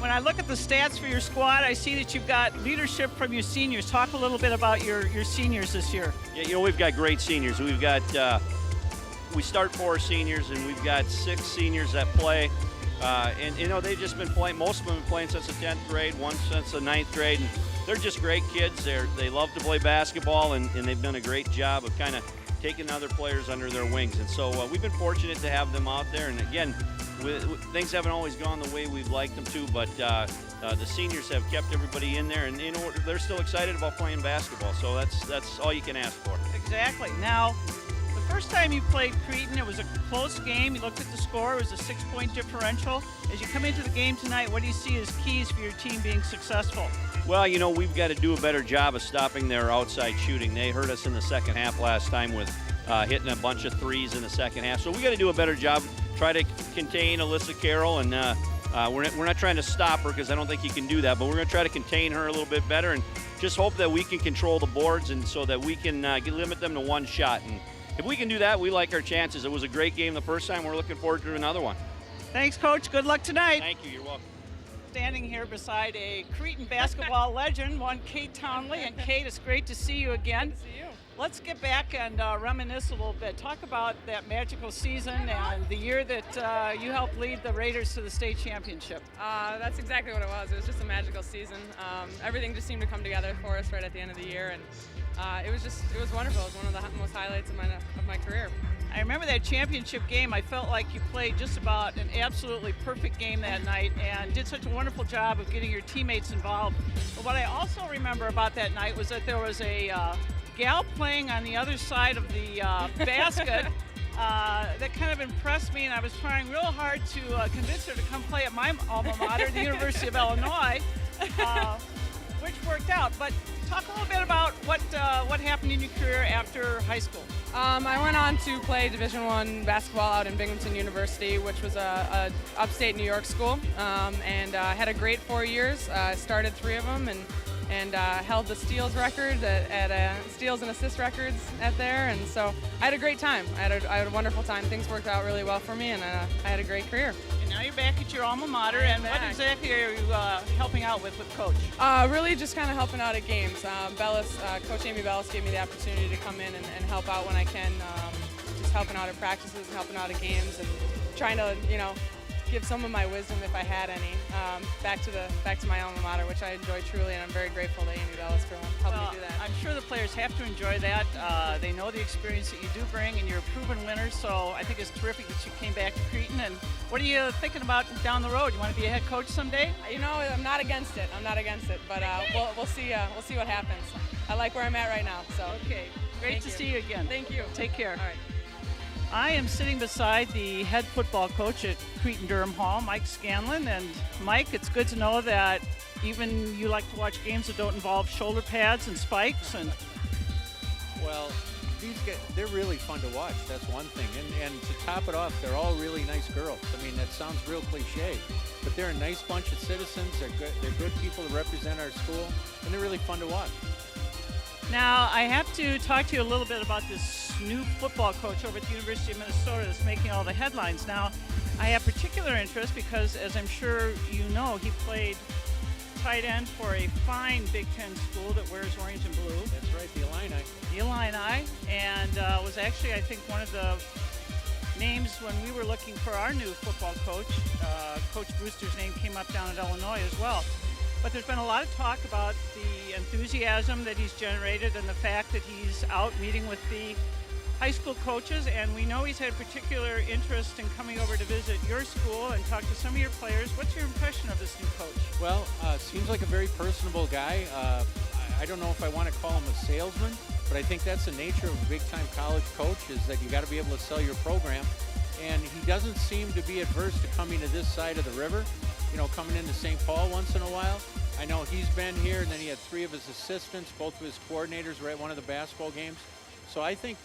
When I look at the stats for your squad, I see that you've got leadership from your seniors. Talk a little bit about your seniors this year. Yeah, you know, we've got great seniors. We've got we start 4 seniors, and we've got 6 seniors that play. And, you know, they've just been playing, most of them have been playing since the 10th grade, one since the 9th grade. And they're just great kids. They love to play basketball, and they've done a great job of kind of taking other players under their wings. And so we've been fortunate to have them out there. And, again, things haven't always gone the way we've liked them to, but the seniors have kept everybody in there. And, you know, they're still excited about playing basketball. So that's all you can ask for. Exactly. Now, the first time you played Cretin, it was a close game. You looked at the score. It was a 6-point differential. As you come into the game tonight, what do you see as keys for your team being successful? Well, you know, we've got to do a better job of stopping their outside shooting. They hurt us in the second half last time with hitting a bunch of threes in the second half. So we got to do a better job, try to contain Alyssa Karel and We're not trying to stop her because I don't think you can do that, but we're going to try to contain her a little bit better and just hope that we can control the boards and so that we can limit them to one shot. And if we can do that, we like our chances. It was a great game the first time. We're looking forward to another one. Thanks, Coach. Good luck tonight. Thank you. You're welcome. Standing here beside a Cretin basketball legend, one Kate Townley. And Kate, it's great to see you again. Good to see you. Let's get back and reminisce a little bit. Talk about that magical season and the year that you helped lead the Raiders to the state championship. That's exactly what it was. It was just a magical season. Everything just seemed to come together for us right at the end of the year, and it was wonderful. It was one of the most highlights of my career. I remember that championship game. I felt like you played just about an absolutely perfect game that night and did such a wonderful job of getting your teammates involved. But what I also remember about that night was that there was a gal playing on the other side of the basket that kind of impressed me, and I was trying real hard to convince her to come play at my alma mater, the University of Illinois, which worked out. But talk a little bit about what happened in your career after high school. I went on to play Division I basketball out in Binghamton University, which was a upstate New York school, and had a great 4 years. Started 3 of them and held the steals record at steals and assist records at there, and so I had a great time. I had a wonderful time. Things worked out really well for me, and I had a great career. And now you're back at your alma mater, and what exactly are you helping out with Coach? Really just kind of helping out at games. Coach Amy Bellis gave me the opportunity to come in and help out when I can, just helping out at practices and helping out at games and trying to, give some of my wisdom, if I had any, back to my alma mater, which I enjoy truly, and I'm very grateful to Amy Bellis for helping me do that. I'm sure the players have to enjoy that. They know the experience that you do bring, and you're a proven winner, so I think it's terrific that you came back to Cretin. And what are you thinking about down the road? You want to be a head coach someday? I'm not against it. But we'll see what happens. I like where I'm at right now. So okay, great to see you again. Thank you. Take care. All right. I am sitting beside the head football coach at Cretin-Derham Hall, Mike Scanlon. And Mike, it's good to know that even you like to watch games that don't involve shoulder pads and spikes. And well, these guys, they're really fun to watch. That's one thing. And to top it off, they're all really nice girls. I mean, that sounds real cliche, but they're a nice bunch of citizens. They're good people to represent our school, and they're really fun to watch. Now, I have to talk to you a little bit about this new football coach over at the University of Minnesota that's making all the headlines. Now, I have particular interest because, as I'm sure you know, he played tight end for a fine Big Ten school that wears orange and blue. That's right, the Illini. The Illini, and was actually, I think, one of the names when we were looking for our new football coach. Coach Brewster's name came up down at Illinois as well. But there's been a lot of talk about the enthusiasm that he's generated and the fact that he's out meeting with the high school coaches, and we know he's had particular interest in coming over to visit your school and talk to some of your players. What's your impression of this new coach? Well, seems like a very personable guy. I don't know if I want to call him a salesman, but I think that's the nature of a big-time college coach, is that you got to be able to sell your program. And he doesn't seem to be adverse to coming to this side of the river, coming into St. Paul once in a while. I know he's been here, and then he had 3 of his assistants, both of his coordinators were at one of the basketball games. So I think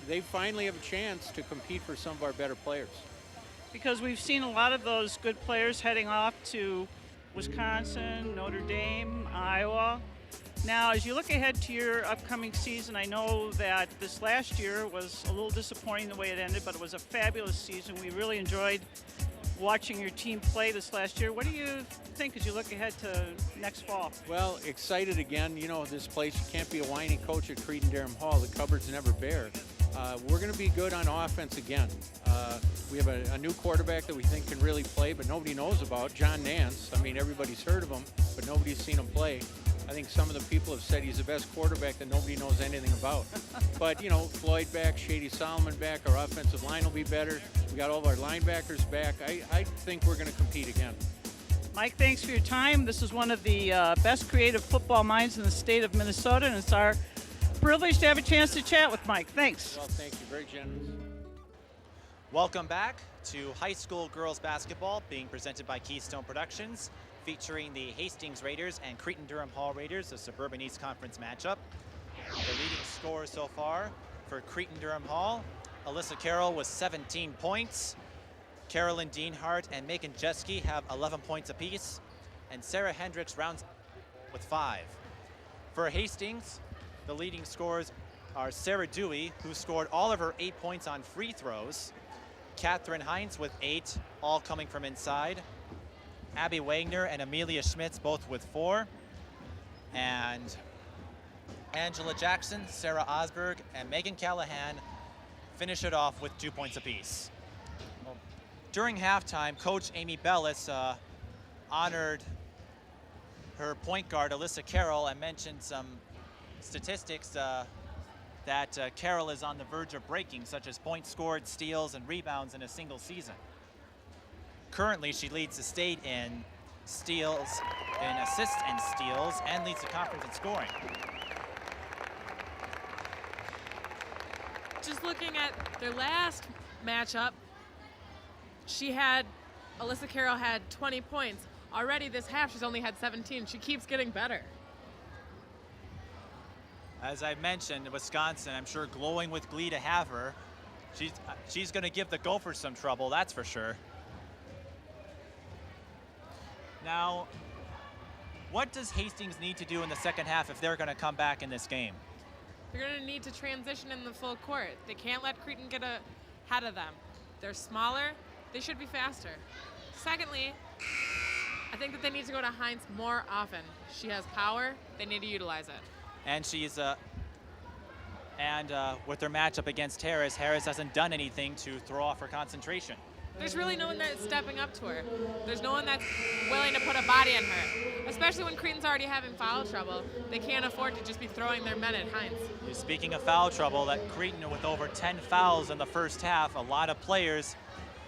they finally have a chance to compete for some of our better players. Because we've seen a lot of those good players heading off to Wisconsin, Notre Dame, Iowa. Now, as you look ahead to your upcoming season, I know that this last year was a little disappointing the way it ended, but it was a fabulous season. We really enjoyed watching your team play this last year. What do you think as you look ahead to next fall? Well, excited again. This place, you can't be a whiny coach at Cretin-Derham Hall. The cupboard's never bare. We're going to be good on offense again. We have a new quarterback that we think can really play, but nobody knows about, John Nance. I mean, everybody's heard of him, but nobody's seen him play. I think some of the people have said he's the best quarterback that nobody knows anything about. But, Floyd back, Shady Solomon back, our offensive line will be better. We got all of our linebackers back. I think we're going to compete again. Mike, thanks for your time. This is one of the best creative football minds in the state of Minnesota, and it's our privilege to have a chance to chat with Mike. Thanks. Well, thank you. Very generous. Welcome back to high school girls basketball, being presented by Keystone Productions, featuring the Hastings Raiders and Cretin-Derham Hall Raiders, the Suburban East Conference matchup. The leading scorer so far for Cretin-Derham Hall, Alyssa Karel with 17 points. Carolyn Dienhart and Megan Jeske have 11 points apiece, and Sarah Hendricks rounds with 5. For Hastings, the leading scorers are Sarah Dewey, who scored all of her 8 points on free throws, Catherine Heinz with 8, all coming from inside, Abby Wagner and Amelia Schmitz both with 4, and Angela Jackson, Sarah Osberg, and Megan Callahan finish it off with 2 points apiece. During halftime, Coach Amy Bellis honored her point guard, Alyssa Karel, and mentioned some statistics that Karel is on the verge of breaking, such as points scored, steals, and rebounds in a single season. Currently, she leads the state in steals, in assists and steals, and leads the conference in scoring. Just looking at their last matchup, Alyssa Karel had 20 points. Already this half, she's only had 17. She keeps getting better. As I mentioned, Wisconsin, I'm sure glowing with glee to have her. She's going to give the Gophers some trouble, that's for sure. Now, what does Hastings need to do in the second half if they're going to come back in this game? They're going to need to transition in the full court. They can't let Cretin get ahead of them. They're smaller. They should be faster. Secondly, I think that they need to go to Heinz more often. She has power. They need to utilize it. And she's with their matchup against Harris hasn't done anything to throw off her concentration. There's really no one that's stepping up to her. There's no one that's willing to put a body on her, especially when Cretin's already having foul trouble. They can't afford to just be throwing their men at Heinz. Speaking of foul trouble, that Cretin with over 10 fouls in the first half, a lot of players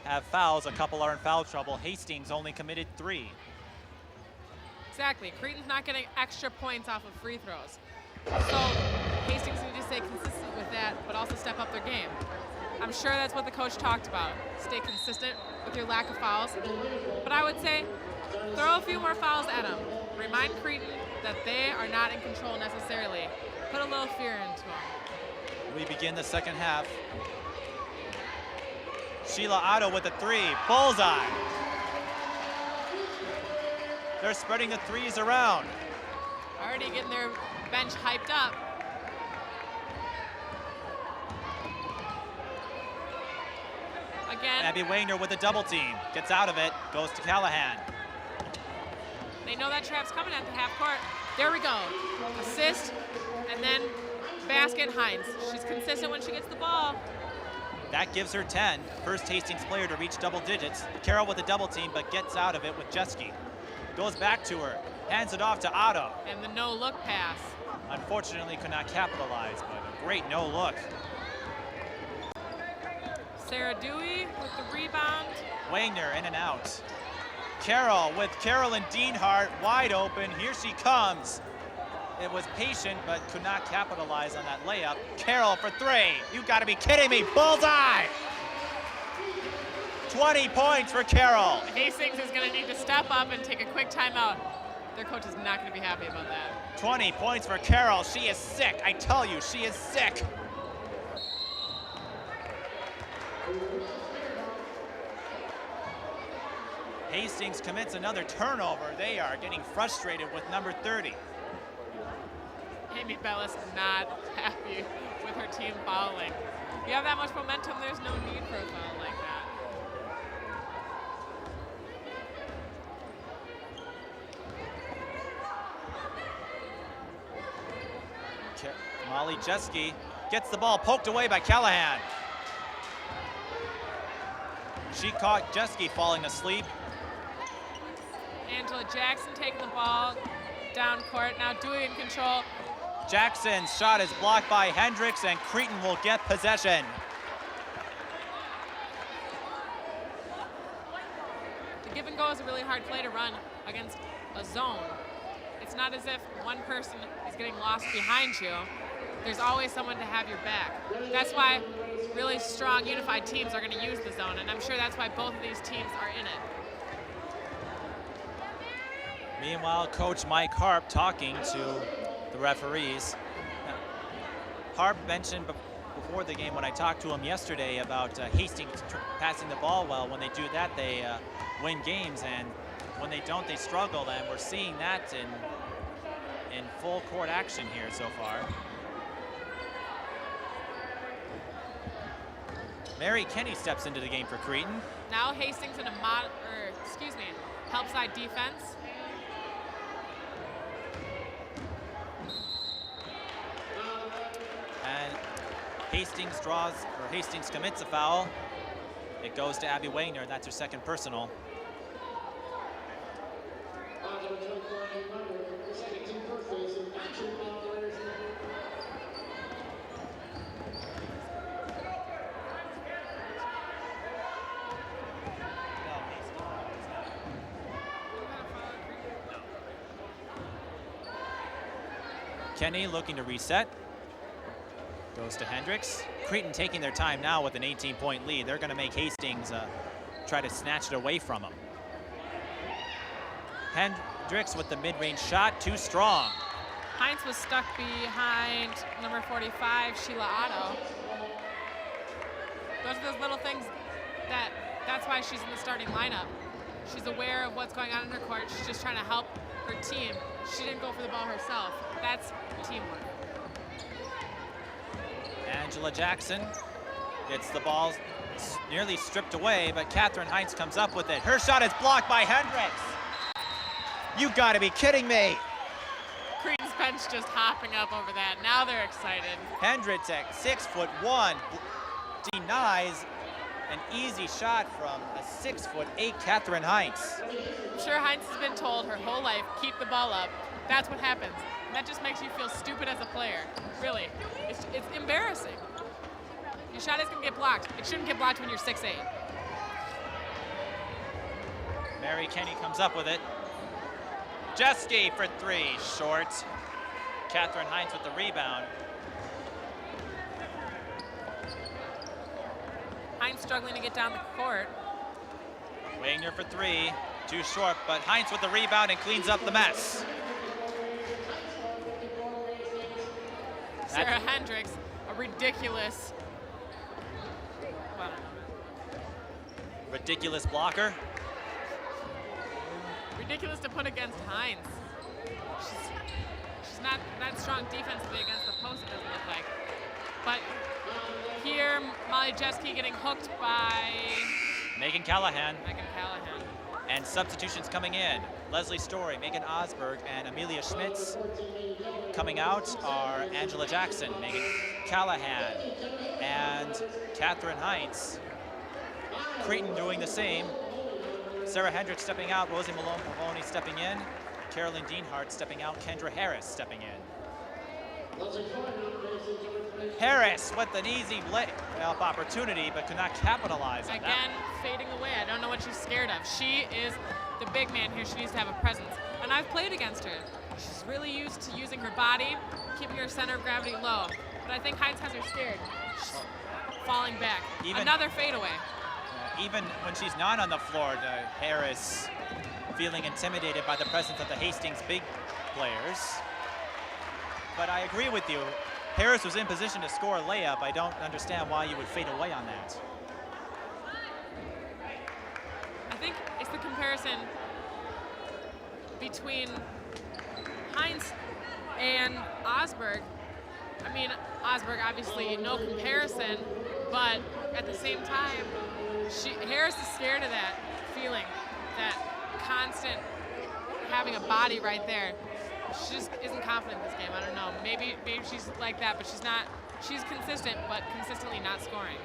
have fouls, a couple are in foul trouble. Hastings only committed 3. Exactly. Cretin's not getting extra points off of free throws. So Hastings need to stay consistent with that, but also step up their game. I'm sure that's what the coach talked about. Stay consistent with your lack of fouls. But I would say throw a few more fouls at them. Remind Cretin that they are not in control necessarily. Put a little fear into them. We begin the second half. Sheila Otto with the 3, bullseye. They're spreading the 3s around. Already getting their bench hyped up. Again. Abby Wagner with a double team. Gets out of it, goes to Callahan. They know that trap's coming at the half court. There we go. Assist, and then basket Heinz. She's consistent when she gets the ball. That gives her 10. First Hastings player to reach double digits. Karel with a double team, but gets out of it with Jeske. Goes back to her, hands it off to Otto. And the no-look pass. Unfortunately could not capitalize, but a great no-look. Sarah Dewey with the rebound. Wagner in and out. Karel with Carolyn Dienhart wide open. Here she comes. It was patient, but could not capitalize on that layup. Karel for 3. You gotta be kidding me. Bullseye! 20 points for Karel. Hastings is gonna need to step up and take a quick timeout. Their coach is not gonna be happy about that. 20 points for Karel. She is sick. I tell you, she is sick. Hastings commits another turnover. They are getting frustrated with number 30. Amy Bellis not happy with her team fouling. If you have that much momentum, there's no need for a foul like that. Molly Jeske gets the ball poked away by Callahan. She caught Jeske falling asleep. Angela Jackson taking the ball down court. Now Dewey in control. Jackson's shot is blocked by Hendricks, and Cretin will get possession. The give and go is a really hard play to run against a zone. It's not as if one person is getting lost behind you. There's always someone to have your back. That's why really strong, unified teams are going to use the zone, and I'm sure that's why both of these teams are in it. Meanwhile, Coach Mike Harp talking to the referees. Harp mentioned before the game when I talked to him yesterday about Hastings passing the ball well. When they do that, they win games, and when they don't, they struggle. And we're seeing that in full court action here so far. Mary Kenny steps into the game for Cretin. Now Hastings in a help side defense. And Hastings commits a foul. It goes to Abby Wagner. That's her second personal. Kenny looking to reset. Goes to Hendricks. Cretin taking their time now with an 18-point lead. They're going to make Hastings try to snatch it away from them. Hendricks with the mid-range shot, too strong. Heinz was stuck behind number 45, Sheila Otto. Those are those little things that's why she's in the starting lineup. She's aware of what's going on in her court. She's just trying to help her team. She didn't go for the ball herself. That's teamwork. Angela Jackson gets the ball nearly stripped away, but Catherine Heinz comes up with it. Her shot is blocked by Hendricks. You gotta be kidding me. Cretin's bench just hopping up over that. Now they're excited. Hendricks at 6'1" denies an easy shot from a 6'8" Catherine Heinz. I'm sure Heinz has been told her whole life, keep the ball up. That's what happens. And that just makes you feel stupid as a player. Really, it's embarrassing. Your shot is gonna get blocked. It shouldn't get blocked when you're 6'8". Mary Kenny comes up with it. Jeske for three, short. Catherine Heinz with the rebound. Heinz struggling to get down the court. Wagner for three, too short, but Heinz with the rebound and cleans up the mess. Sarah Hendricks, a ridiculous blocker. Ridiculous to put against Heinz. She's not that strong defensively against the post, it doesn't look like. But here, Molly Jeske getting hooked by Megan Callahan. Callahan. And substitutions coming in. Leslie Story, Megan Osberg, and Amelia Schmitz. Coming out are Angela Jackson, Megan Callahan, and Catherine Heinz. Cretin doing the same. Sarah Hendricks stepping out, Rosie Malone-Pavoni stepping in, Carolyn Deanhart stepping out, Kendra Harris stepping in. Harris with an easy layup opportunity, but could not capitalize on that. Again, fading away. I don't know what she's scared of. She is the big man here. She needs to have a presence. And I've played against her. She's really used to using her body, keeping her center of gravity low. But I think Heinz has her scared. She's falling back. Another fadeaway. Even when she's not on the floor, Harris feeling intimidated by the presence of the Hastings big players. But I agree with you. Harris was in position to score a layup. I don't understand why you would fade away on that. I think it's the comparison between Heinz and Osberg. I mean, Osberg obviously no comparison, but at the same time, Harris is scared of that feeling, that constant having a body right there. She just isn't confident in this game. I don't know. Maybe she's like that, but she's not. She's consistent, but consistently not scoring.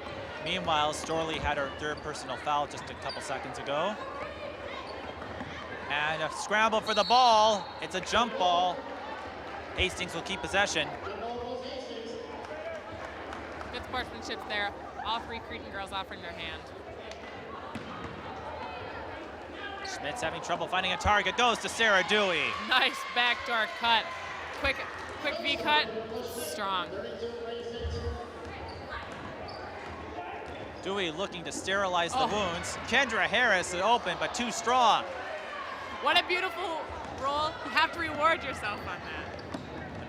Meanwhile, Storley had her third personal foul just a couple seconds ago. And a scramble for the ball. It's a jump ball. Hastings will keep possession. Good sportsmanship there. All three Cretin girls offering their hand. Schmitz having trouble finding a target. Goes to Sarah Dewey. Nice backdoor cut. Quick V cut. Strong. Dewey looking to sterilize the wounds. Kendra Harris open, but too strong. What a beautiful roll. You have to reward yourself on that.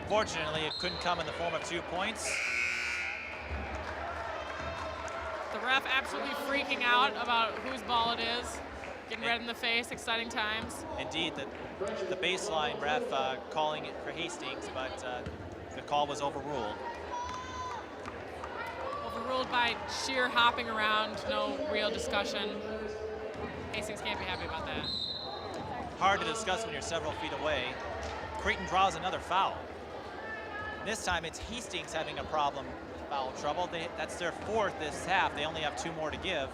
Unfortunately, it couldn't come in the form of 2 points. Ref absolutely freaking out about whose ball it is. Getting red in the face, exciting times. Indeed, the baseline ref calling it for Hastings, but the call was overruled. Overruled by sheer hopping around, no real discussion. Hastings can't be happy about that. Hard to discuss when you're several feet away. Cretin draws another foul. This time it's Hastings having a problem with foul trouble. That's their 4th this half. They only have 2 more to give.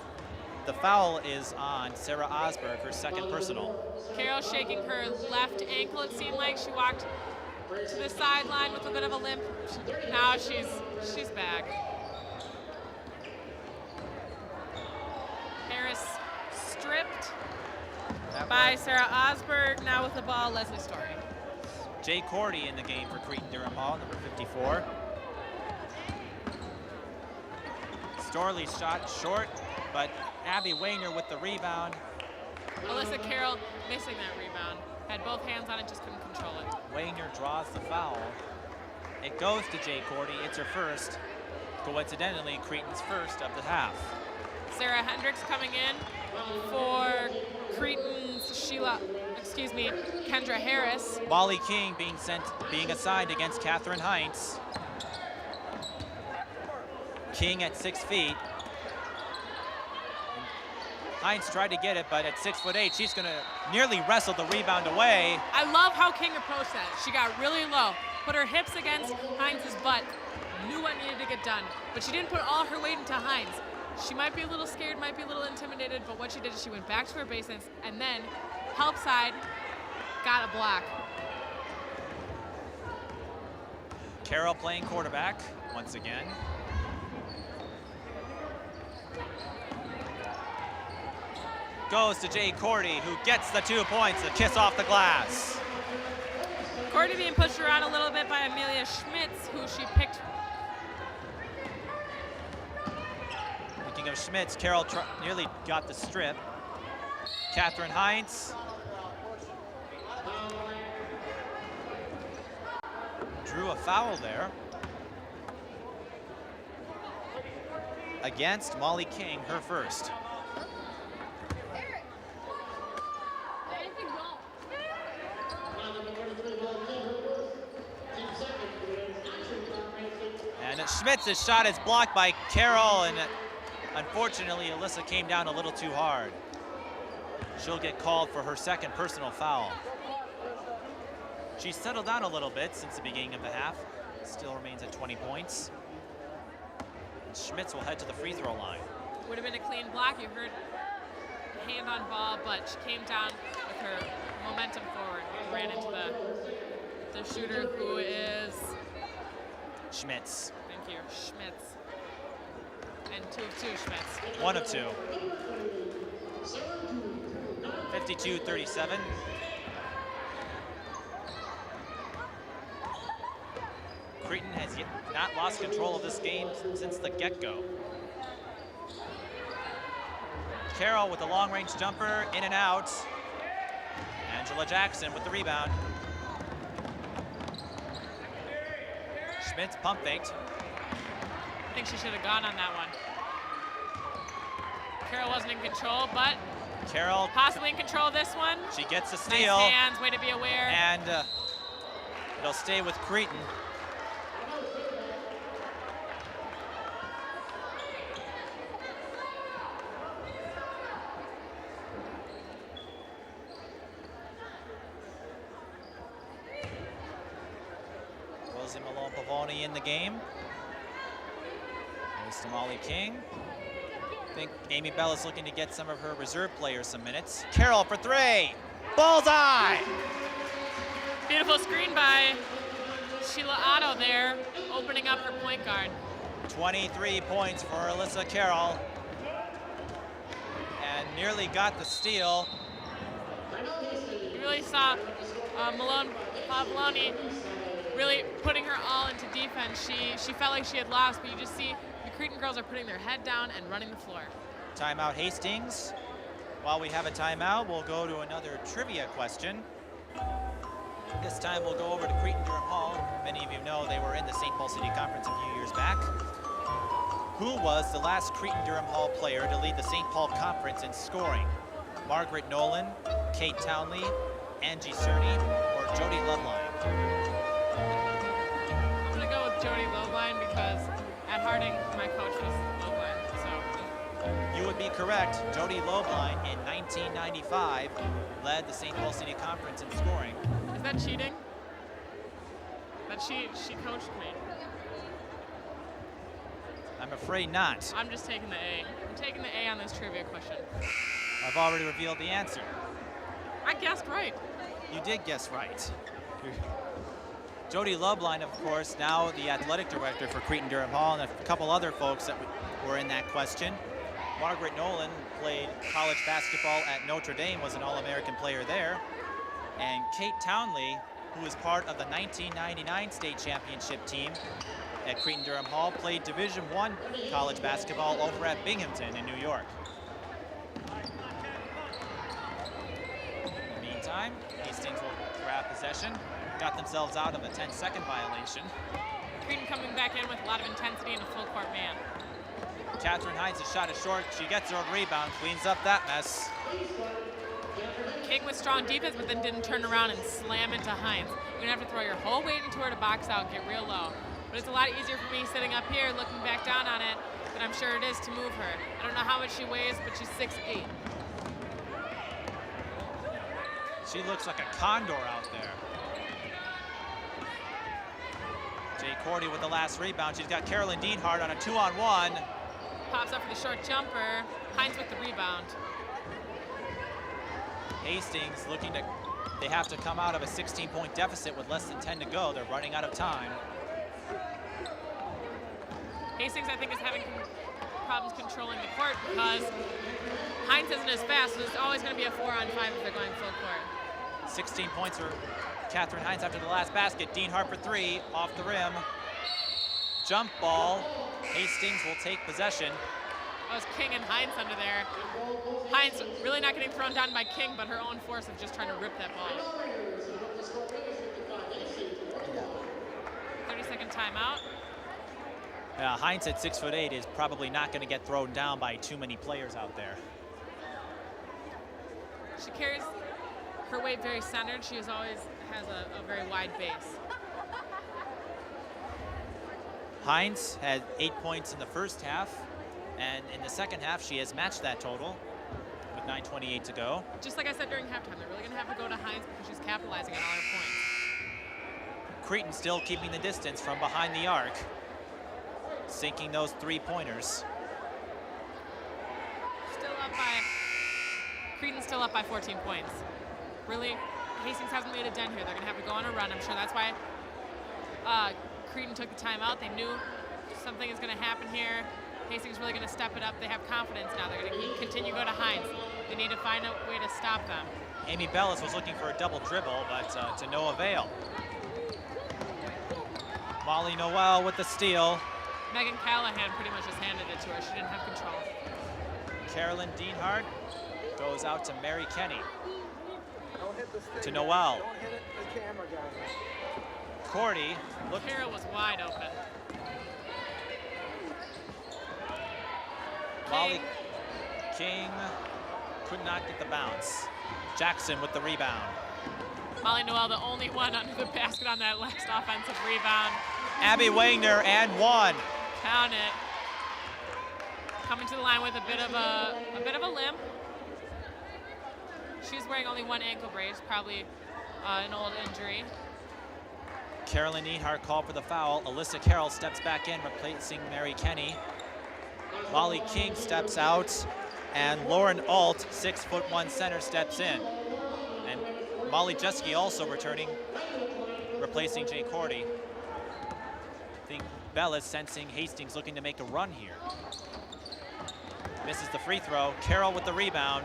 The foul is on Sarah Osberg, her 2nd personal. Karel shaking her left ankle. It seemed like she walked to the sideline with a bit of a limp. Now she's back. Harris stripped by Sarah Osberg. Now with the ball, Leslie Story. Jay Cordy in the game for Cretin-Derham Hall, number 54. Storley's shot short, but Abby Wagner with the rebound. Alyssa Karel missing that rebound. Had both hands on it, just couldn't control it. Wagner draws the foul. It goes to Jay Cordy. It's her first. Coincidentally, Cretin's first of the half. Sarah Hendricks coming in for Cretin's Kendra Harris. Molly King being assigned against Catherine Heinz. King at 6 feet. Heinz tried to get it, but at 6'8", she's gonna nearly wrestle the rebound away. I love how King approached that. She got really low, put her hips against Heinz's butt, knew what needed to get done, but she didn't put all her weight into Heinz. She might be a little scared, might be a little intimidated, but what she did is she went back to her bases and then help side, got a block. Karel playing quarterback once again. Goes to Jay Cordy, who gets the 2 points, the kiss off the glass. Cordy being pushed around a little bit by Amelia Schmitz, who she picked. Speaking of Schmitz, Karel nearly got the strip. Catherine Heinz. Drew a foul there. Against Molly King, her first. And Schmitz's shot is blocked by Karel, and unfortunately, Alyssa came down a little too hard. She'll get called for her 2nd personal foul. She's settled down a little bit since the beginning of the half. Still remains at 20 points. And Schmitz will head to the free throw line. Would have been a clean block. You heard hand on ball, but she came down with her momentum forward and ran into the shooter, who is Schmitz. Thank you, Schmitz. And 2 of 2 Schmitz. 1 of 2. 52-37. Cretin has yet not lost control of this game since the get-go. Karel with the long-range jumper, in and out. Angela Jackson with the rebound. Schmitz pump faked. I think she should have gone on that one. Karel wasn't in control, but Karel possibly in control of this one. She gets a steal. Nice hands, way to be aware. And it'll stay with Cretin. Rosie Malone-Pavoni in the game. There's to Molly King. I think Amy Bell is looking to get some of her reserve players some minutes. Karel for 3. Bullseye! Beautiful screen by Sheila Otto there, opening up her point guard. 23 points for Alyssa Karel. And nearly got the steal. You really saw Malone-Pavoni really putting her all into defense. She felt like she had lost, but you just see the Cretin girls are putting their head down and running the floor. Timeout Hastings. While we have a timeout, we'll go to another trivia question. This time we'll go over to Cretin-Derham Hall. Many of you know they were in the St. Paul City Conference a few years back. Who was the last Cretin-Derham Hall player to lead the St. Paul Conference in scoring? Margaret Nolan, Kate Townley, Angie Cerny, or Jody Loveline? I'm gonna go with Jody Loveline because at Harding, my coach was Loveline, so. You would be correct. Jody Loveline in 1995 led the St. Paul City Conference in scoring. Is that cheating? That she coached me. I'm afraid not. I'm just taking the A. I'm taking the A on this trivia question. I've already revealed the answer. I guessed right. You did guess right. Jody Loveline, of course, now the athletic director for Cretin-Derham Hall, and a couple other folks that were in that question. Margaret Nolan played college basketball at Notre Dame, was an All-American player there. And Kate Townley, who was part of the 1999 state championship team at Cretin-Derham Hall, played Division I college basketball over at Binghamton in New York. In the meantime, Hastings will grab possession. Got themselves out of a 10-second violation. Cretin coming back in with a lot of intensity and a full court man. Catherine Hines' shot is short. She gets her own rebound, cleans up that mess. King with strong defense, but then didn't turn around and slam into Hines. You're gonna have to throw your whole weight into her to box out and get real low. But it's a lot easier for me sitting up here looking back down on it than I'm sure it is to move her. I don't know how much she weighs, but she's 6'8". She looks like a condor out there. Jay Cordy with the last rebound. She's got Carolyn Deanhart on a 2-on-1. Pops up for the short jumper. Hines with the rebound. Hastings looking to, they have to come out of a 16-point deficit with less than 10 to go. They're running out of time. Hastings, I think, is having problems controlling the court because Hines isn't as fast, so there's always going to be a 4-on-5 if they're going full court. 16 points for Catherine Hines after the last basket. Deanhart for 3, off the rim. Jump ball. Hastings will take possession. That was King and Hines under there. Hines really not getting thrown down by King, but her own force of just trying to rip that ball. 30-second timeout. Hines at 6'8" is probably not going to get thrown down by too many players out there. She carries her weight very centered. She always has a very wide base. Hines had 8 points in the first half, and in the second half she has matched that total with 9:28 to go. Just like I said during halftime, they're really going to have to go to Hines because she's capitalizing on all her points. Cretin still keeping the distance from behind the arc, sinking those 3-pointers. Cretin's still up by 14 points. Really, Hastings hasn't made a dent here. They're going to have to go on a run. I'm sure that's why Cretin took the timeout. They knew something is going to happen here. Hastings really going to step it up. They have confidence now. They're going to continue to go to Hines. They need to find a way to stop them. Amy Bellis was looking for a double dribble, but to no avail. Molly Noel with the steal. Megan Callahan pretty much just handed it to her. She didn't have control. Carolyn Deanhart goes out to Mary Kenny. To Noel. Cordy. Look. Carol was wide open. Molly King could not get the bounce. Jackson with the rebound. Molly Noel, the only one under the basket on that last offensive rebound. Abby Wagner and 1. Count it. Coming to the line with a bit of a limp. She's wearing only one ankle brace, probably an old injury. Carolyn Deanhart called for the foul. Alyssa Karel steps back in, replacing Mary Kenny. Molly King steps out, and Lauren Alt, 6'1" center, steps in. And Molly Jeske also returning, replacing Jay Cordy. I think Bella's sensing Hastings looking to make a run here. Misses the free throw. Carol with the rebound.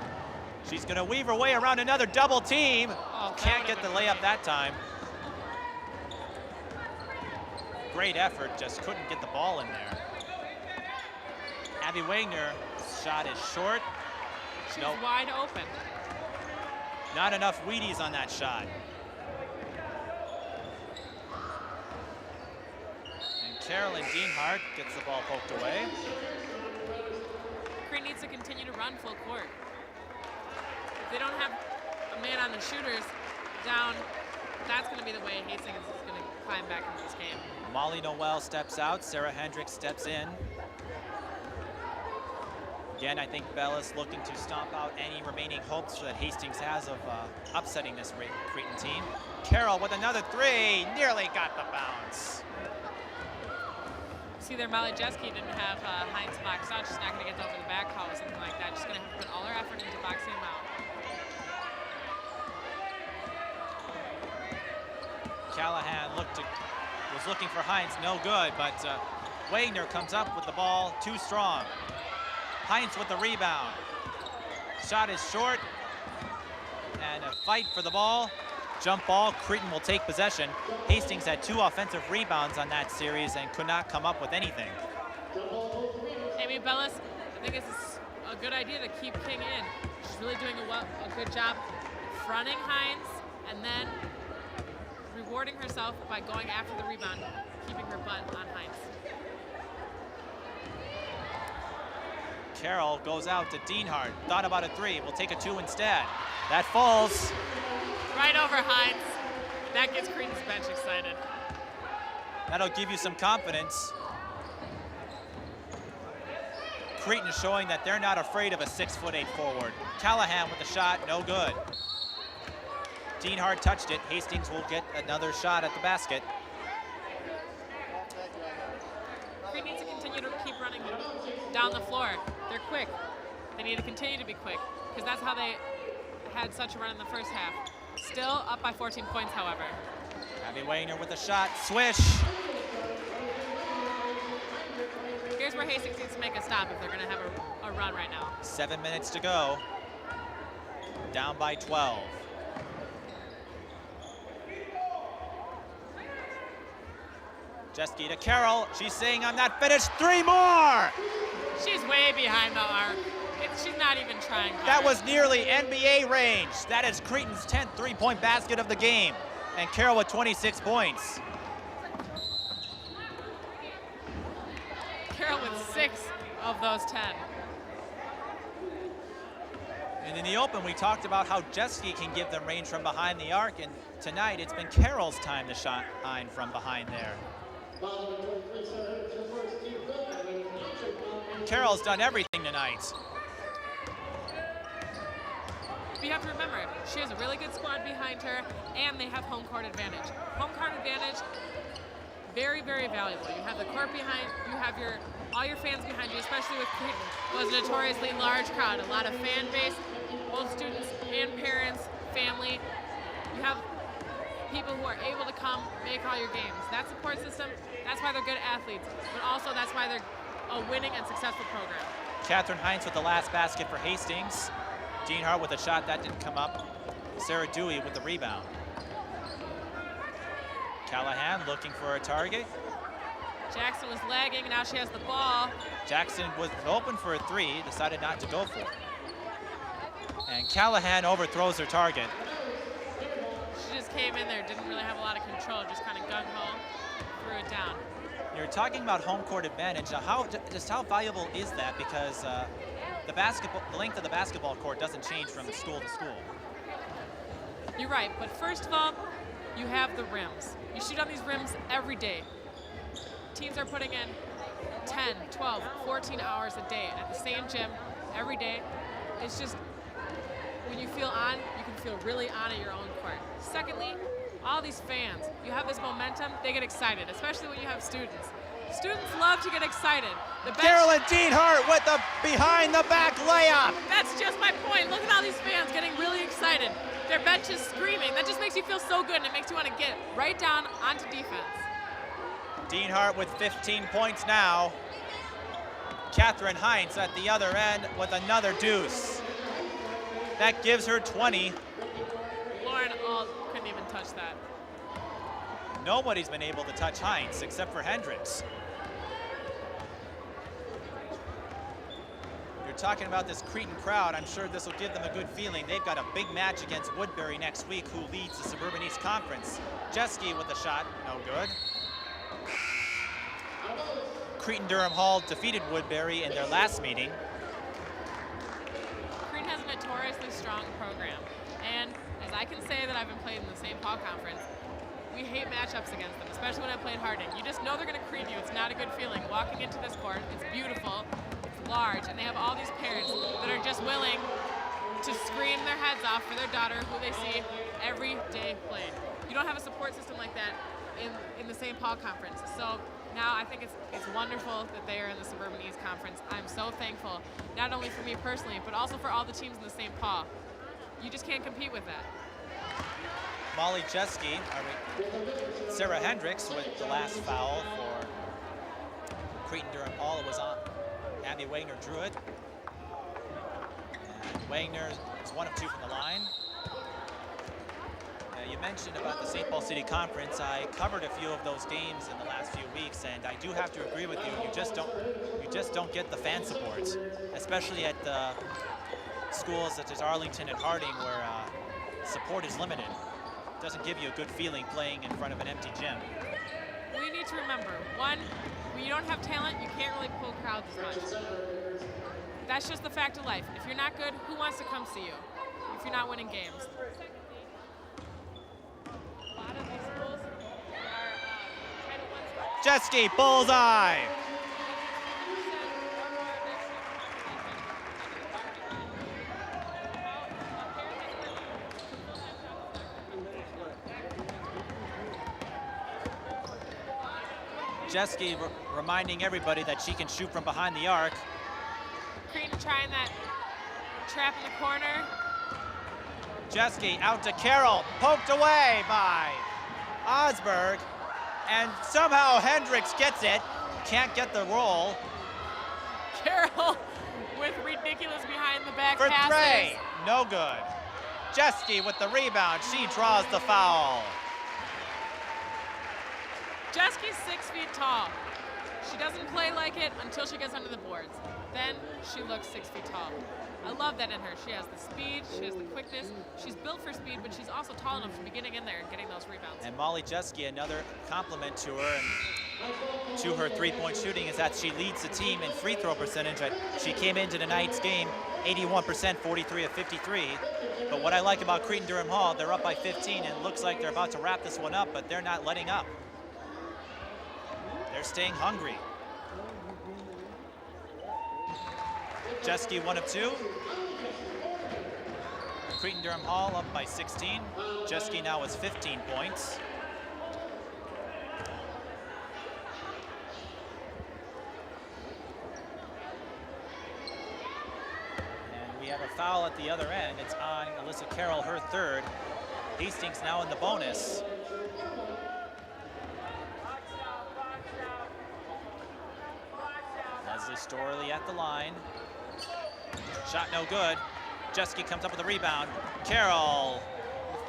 She's going to weave her way around another double team. Can't get the layup that time. Great effort, just couldn't get the ball in there. Abby Wagner, shot is short. She's wide open. Not enough Wheaties on that shot. And Carolyn Dienhart gets the ball poked away. Cretin needs to continue to run full court. If they don't have a man on the shooters down, that's going to be the way Hastings is going to climb back into this game. Molly Noel steps out. Sarah Hendricks steps in. Again, I think Bella's looking to stomp out any remaining hopes that Hastings has of upsetting this Cretin team. Karel with another three, nearly got the bounce. See there, Maija didn't have Hines boxed out. She's not going to get over the back call or something like that. She's going to have to put all her effort into boxing him out. Callahan was looking for Hines, no good, but Wagner comes up with the ball, too strong. Hines with the rebound. Shot is short, and a fight for the ball. Jump ball, Cretin will take possession. Hastings had 2 offensive rebounds on that series and could not come up with anything. Amy Bellis, I think this is a good idea to keep King in. She's really doing a good job fronting Hines and then rewarding herself by going after the rebound, keeping her butt on Hines. Karel goes out to Dienhart. Thought about a 3, will take a 2 instead. That falls. Right over Hines. That gets Cretin's bench excited. That'll give you some confidence. Cretin showing that they're not afraid of a 6'8" forward. Callahan with the shot, no good. Dienhart touched it. Hastings will get another shot at the basket. Cretin needs to continue to keep running down the floor. They're quick. They need to continue to be quick because that's how they had such a run in the first half. Still up by 14 points, however. Abby Wagner with the shot, swish. Here's where Hastings needs to make a stop if they're going to have a run right now. 7 minutes to go. Down by 12. Jeske to Karel. She's saying, I'm not finished. 3 more! She's way behind the arc. She's not even trying hard. That was nearly NBA range. That is Cretin's 10th three-point basket of the game. And Karel with 26 points. Karel with 6 of those 10. And in the open, we talked about how Jeske can give them range from behind the arc. And tonight, it's been Karel's time to shine from behind there. Karel's done everything tonight. But you have to remember, she has a really good squad behind her, and they have home court advantage. Home court advantage, very, very valuable. You have the court behind, you have all your fans behind you, especially with Cretin. It was a notoriously large crowd, a lot of fan base, both students and parents, family. You have people who are able to come make all your games. That support system, that's why they're good athletes, but also that's why they're a winning and successful program. Catherine Hines with the last basket for Hastings. Dienhart with a shot that didn't come up. Sarah Dewey with the rebound. Callahan looking for a target. Jackson was lagging, now she has the ball. Jackson was open for a 3, decided not to go for it. And Callahan overthrows her target. She just came in there, didn't really have a lot of control, just kind of gung-ho, threw it down. You're talking about home court advantage. Now, just how valuable is that? Because the length of the basketball court doesn't change from school to school. You're right, but first of all, you have the rims. You shoot on these rims every day. Teams are putting in 10, 12, 14 hours a day at the same gym every day. It's just, when you feel on, you can feel really on at your own court. Secondly, all these fans, you have this momentum, they get excited, especially when you have students. Students love to get excited. Carolyn Dienhart with the behind-the-back layup. That's just my point. Look at all these fans getting really excited. Their bench is screaming. That just makes you feel so good, and it makes you want to get right down onto defense. Dienhart with 15 points now. Catherine Hines at the other end with another deuce. That gives her 20. Lauren couldn't even touch that. Nobody's been able to touch Hines except for Hendricks. You're talking about this Cretin crowd. I'm sure this will give them a good feeling. They've got a big match against Woodbury next week, who leads the Suburban East Conference. Jeske with a shot, no good. Cretin-Derham Hall defeated Woodbury in their last meeting. Cretin has a notoriously strong program, and as I can say that I've been playing in the St. Paul Conference, we hate matchups against them, especially when I played Harding. You just know they're going to cream you. It's not a good feeling. Walking into this court, it's beautiful, it's large, and they have all these parents that are just willing to scream their heads off for their daughter, who they see every day played. You don't have a support system like that in the St. Paul Conference. So now I think it's wonderful that they are in the Suburban East Conference. I'm so thankful, not only for me personally, but also for all the teams in the St. Paul. You just can't compete with that. Molly Jeske, Sarah Hendricks with the last foul for Cretin-Derham Hall. It was on Abby Wagner drew it. And Wagner is 1 of 2 from the line. You mentioned about the St. Paul City Conference. I covered a few of those games in the last few weeks, and I do have to agree with you. You just don't get the fan support, especially at the schools such as Arlington and Harding, where support is limited. It doesn't give you a good feeling playing in front of an empty gym. We need to remember, one, when you don't have talent, you can't really pull crowds as much. That's just the fact of life. If you're not good, who wants to come see you if you're not winning games? A lot of these schools are Title I schools. Jeske, bullseye! Jeske reminding everybody that she can shoot from behind the arc. Cretin trying that trap in the corner. Jeske out to Karel, poked away by Osberg, and somehow Hendricks gets it, can't get the roll. Karel with ridiculous behind the back For passes. three, no good. Jeske with the rebound, she draws the foul. Jeske's 6 feet tall. She doesn't play like it until she gets under the boards. Then she looks 6 feet tall. I love that in her. She has the speed, she has the quickness. She's built for speed, but she's also tall enough to be getting in there and getting those rebounds. And Molly Jeske, another compliment to her and to her three-point shooting is that she leads the team in free throw percentage. She came into tonight's game 81%, 43 of 53. But what I like about Cretin-Derham Hall, they're up by 15 and it looks like they're about to wrap this one up, but they're not letting up. They're staying hungry. Jeske 1 of 2. Cretin-Derham Hall up by 16. Jeske now has 15 points. And we have a foul at the other end. It's on Alyssa Karel, her third. Hastings now in the bonus. Leslie Storley at the line. Shot no good. Jeske comes up with a rebound. Karel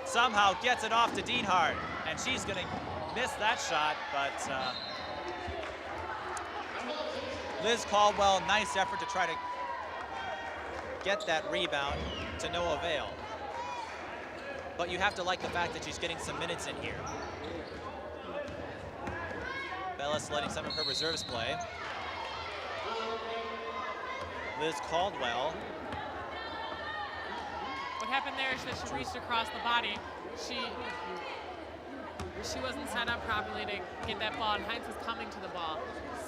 somehow gets it off to Dienhart, and she's going to miss that shot, but Liz Caldwell, nice effort to try to get that rebound to no avail. But you have to like the fact that she's getting some minutes in here. Bellis letting some of her reserves play. Liz Caldwell. What happened there is that she reached across the body. She wasn't set up properly to get that ball, and Heinz was coming to the ball.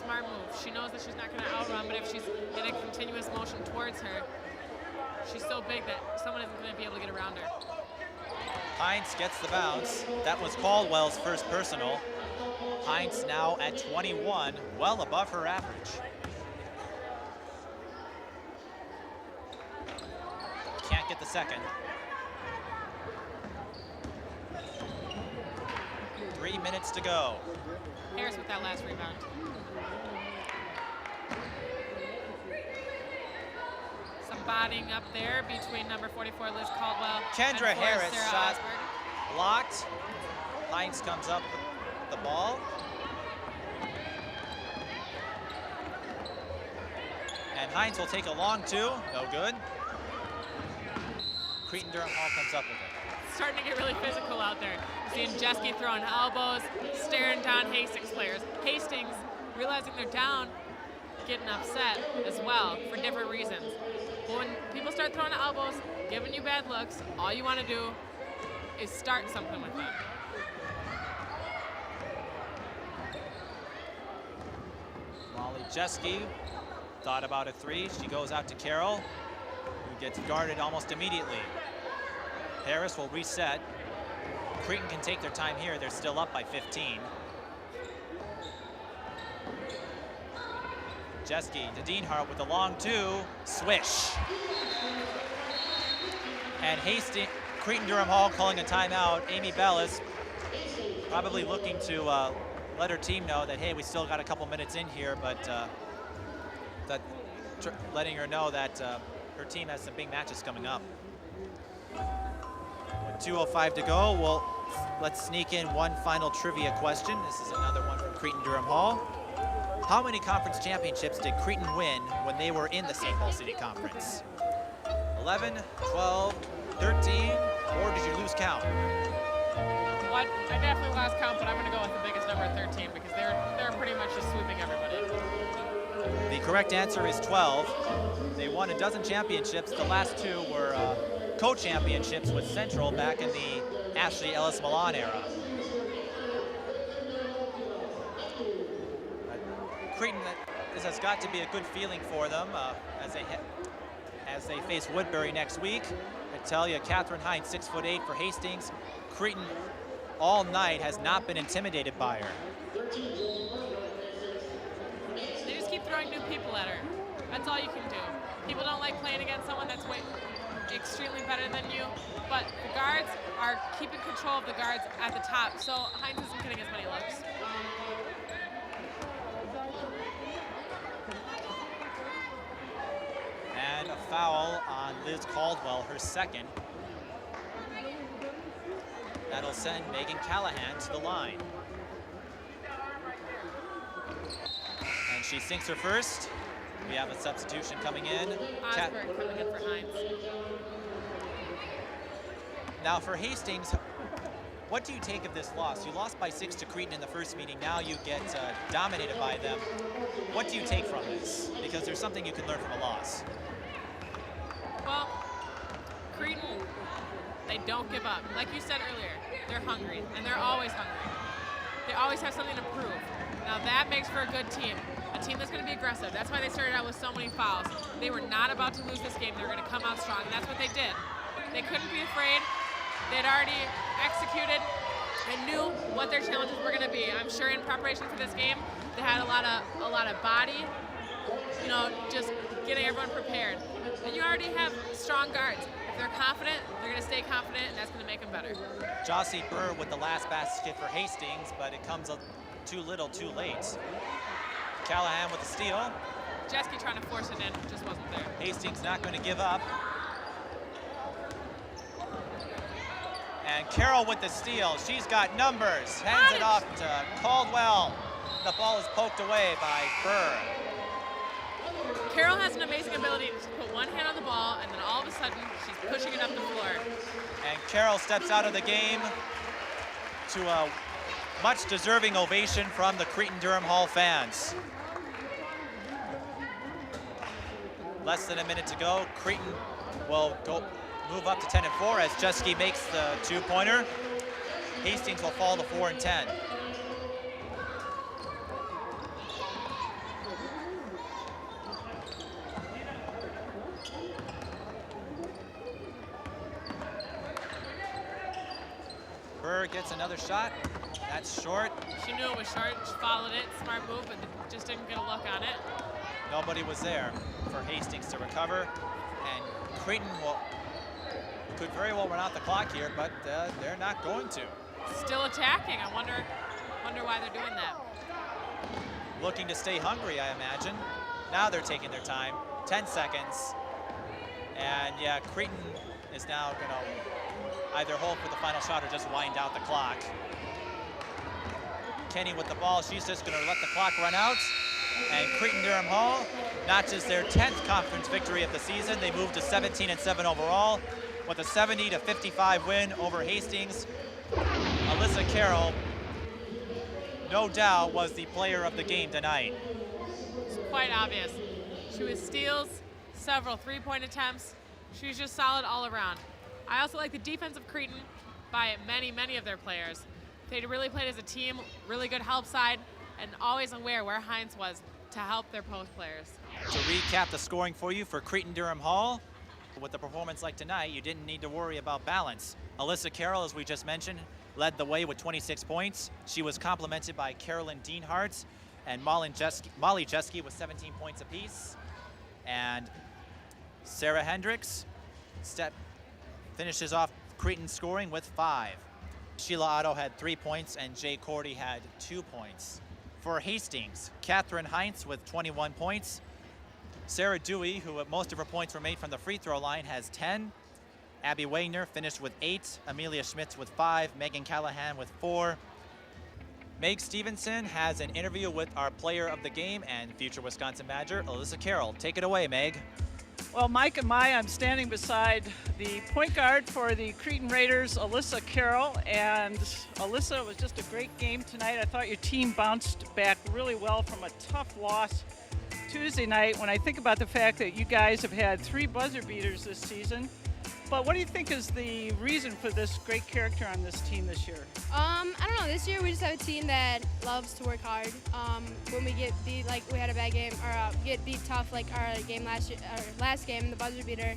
Smart move. She knows that she's not going to outrun, but if she's in a continuous motion towards her, she's so big that someone isn't going to be able to get around her. Heinz gets the bounce. That was Caldwell's first personal. Heinz now at 21, well above her average. Can't get the second. 3 minutes to go. Harris with that last rebound. Some botting up there between number 44, Liz Caldwell, Kendra and Harris Sarah shot Osberg. blocked. Heinz comes up with the ball. And Heinz will take a long two. No good. Cretin-Derham Hall comes up with it. It's starting to get really physical out there. We're seeing Jeske throwing elbows, staring down Hastings players. Hastings realizing they're down, getting upset as well for different reasons. But when people start throwing elbows, giving you bad looks, all you want to do is start something with them. Molly Jeske thought about a 3. She goes out to Karel, who gets guarded almost immediately. Harris will reset. Cretin can take their time here. They're still up by 15. Jeske to Dienhart with the long 2. Swish. And Hastings, Cretin-Derham Hall calling a timeout. Amy Bellis probably looking to let her team know that, hey, we still got a couple minutes in here, but letting her know that her team has some big matches coming up. With 2:05 to go, let's sneak in one final trivia question. This is another one from Cretin-Derham Hall. How many conference championships did Cretin win when they were in the St. Paul City Conference? 11, 12, 13, or did you lose count? Well, I definitely lost count, but I'm going to go with the biggest number, 13, because they're pretty much just sweeping everybody. The correct answer is 12. They won a dozen championships. The last 2 were co-championships with Central back in the Ashley Ellis Milan era. Cretin, this has got to be a good feeling for them as they face Woodbury next week. I tell you, Catherine Hines, 6'8" for Hastings. Cretin all night has not been intimidated by her. They just keep throwing new people at her. That's all you can do. People don't like playing against someone that's extremely better than you, but the guards are keeping control of the guards at the top, so Hines isn't getting as many looks. And a foul on Liz Caldwell, her second. That'll send Megan Callahan to the line. And she sinks her first. We have a substitution coming in. Osberg coming in for Hines. Now for Hastings, what do you take of this loss? You lost by 6 to Cretin in the first meeting. Now you get dominated by them. What do you take from this? Because there's something you can learn from a loss. Well, Cretin, they don't give up. Like you said earlier, they're hungry, and they're always hungry. They always have something to prove. Now that makes for a good team, a team that's going to be aggressive. That's why they started out with so many fouls. They were not about to lose this game. They were going to come out strong, and that's what they did. They couldn't be afraid. They'd already executed and knew what their challenges were going to be. I'm sure in preparation for this game, they had a lot of body, just getting everyone prepared. And you already have strong guards. If they're confident, they're going to stay confident, and that's going to make them better. Jossie Burr with the last basket for Hastings, but it comes too little, too late. Callahan with the steal. Jeske trying to force it in, just wasn't there. Hastings not going to give up. And Karel with the steal. She's got numbers. Hands it off to Caldwell. The ball is poked away by Burr. Karel has an amazing ability to put one hand on the ball, and then all of a sudden, she's pushing it up the floor. And Karel steps out of the game to a much deserving ovation from the Cretin-Derham Hall fans. Less than a minute to go. Cretin will move up to 10-4 as Jeske makes the 2-pointer. Hastings will fall to 4-10. Burr gets another shot. That's short. She knew it was short. She followed it. Smart move, but just didn't get a look on it. Nobody was there for Hastings to recover. And Cretin could very well run out the clock here, but they're not going to. Still attacking. I wonder why they're doing that. Looking to stay hungry, I imagine. Now they're taking their time. 10 seconds. And yeah, Cretin is now going to either hold for the final shot or just wind out the clock. Kenny with the ball. She's just going to let the clock run out. And Cretin-Derham Hall notches their 10th conference victory of the season. They moved to 17-7 overall with a 70-55 win over Hastings. Alyssa Karel no doubt was the player of the game tonight. It's quite obvious. She was steals, several three-point attempts. She was just solid all around. I also like the defense of Cretin by many of their players. They really played as a team, really good help side, and always aware where Heinz was to help their post players. To recap the scoring for you for Cretin-Derham Hall, with the performance like tonight, you didn't need to worry about balance. Alyssa Karel, as we just mentioned, led the way with 26 points. She was complemented by Carolyn Dienhart and Molly Jeske with 17 points apiece. And Sarah Hendricks finishes off Cretin scoring with 5. Sheila Otto had 3 points and Jay Cordy had 2 points. For Hastings, Catherine Heinz with 21 points. Sarah Dewey, who most of her points were made from the free throw line, has 10. Abby Wagner finished with 8. Amelia Schmitz with 5. Megan Callahan with 4. Meg Stevenson has an interview with our player of the game and future Wisconsin Badger, Alyssa Karel. Take it away, Meg. Well, Mike and Maija, I'm standing beside the point guard for the Cretin Raiders, Alyssa Karel. And Alyssa, it was just a great game tonight. I thought your team bounced back really well from a tough loss Tuesday night. When I think about the fact that you guys have had 3 buzzer beaters this season, but what do you think is the reason for this great character on this team this year? I don't know. This year we just have a team that loves to work hard. When we get beat, like we had a bad game, or get beat tough, like our game last game, the buzzer beater,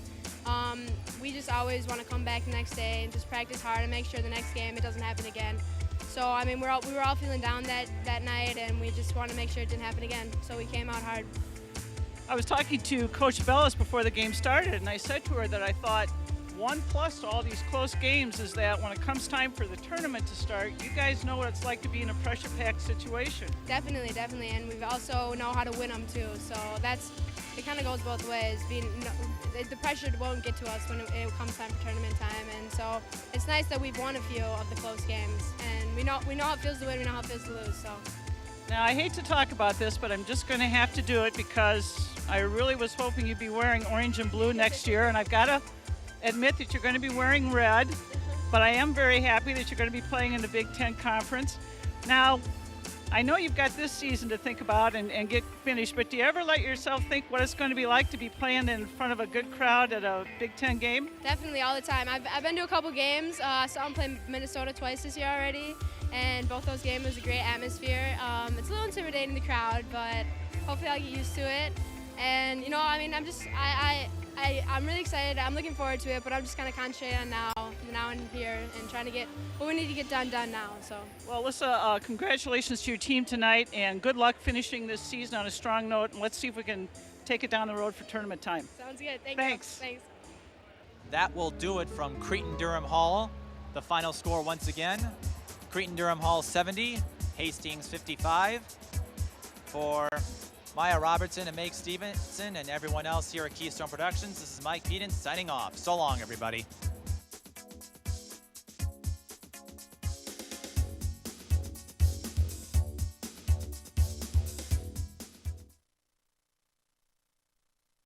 we just always want to come back the next day and just practice hard and make sure the next game it doesn't happen again. So I mean, we were all feeling down that night, and we just want to make sure it didn't happen again. So we came out hard. I was talking to Coach Bellis before the game started, and I said to her that I thought 1+ to all these close games is that when it comes time for the tournament to start, you guys know what it's like to be in a pressure-packed situation. Definitely, and we also know how to win them too. So it kind of goes both ways. The pressure won't get to us when it comes time for tournament time, and so it's nice that we've won a few of the close games, and we know how it feels to win, we know how it feels to lose. So. Now, I hate to talk about this, but I'm just going to have to do it because I really was hoping you'd be wearing orange and blue next year, and I've got to admit that you're going to be wearing red, but I am very happy that you're going to be playing in the Big Ten Conference. Now, I know you've got this season to think about and get finished, but do you ever let yourself think what it's going to be like to be playing in front of a good crowd at a Big Ten game? Definitely, all the time. I've been to a couple games. Saw them play Minnesota twice this year already, and both those games was a great atmosphere. It's a little intimidating, the crowd, but hopefully I'll get used to it. And, I mean, I'm really excited. I'm looking forward to it, but I'm just kind of concentrating on now and here, and trying to get what we need to get done now. So. Well, Alyssa, congratulations to your team tonight, and good luck finishing this season on a strong note. And let's see if we can take it down the road for tournament time. Sounds good. Thanks. Thanks. That will do it from Cretin-Derham Hall. The final score once again, Cretin-Derham Hall 70, Hastings 55. For Maija Robertson and Meg Stevenson and everyone else here at Keystone Productions, this is Mike Peden signing off. So long, everybody.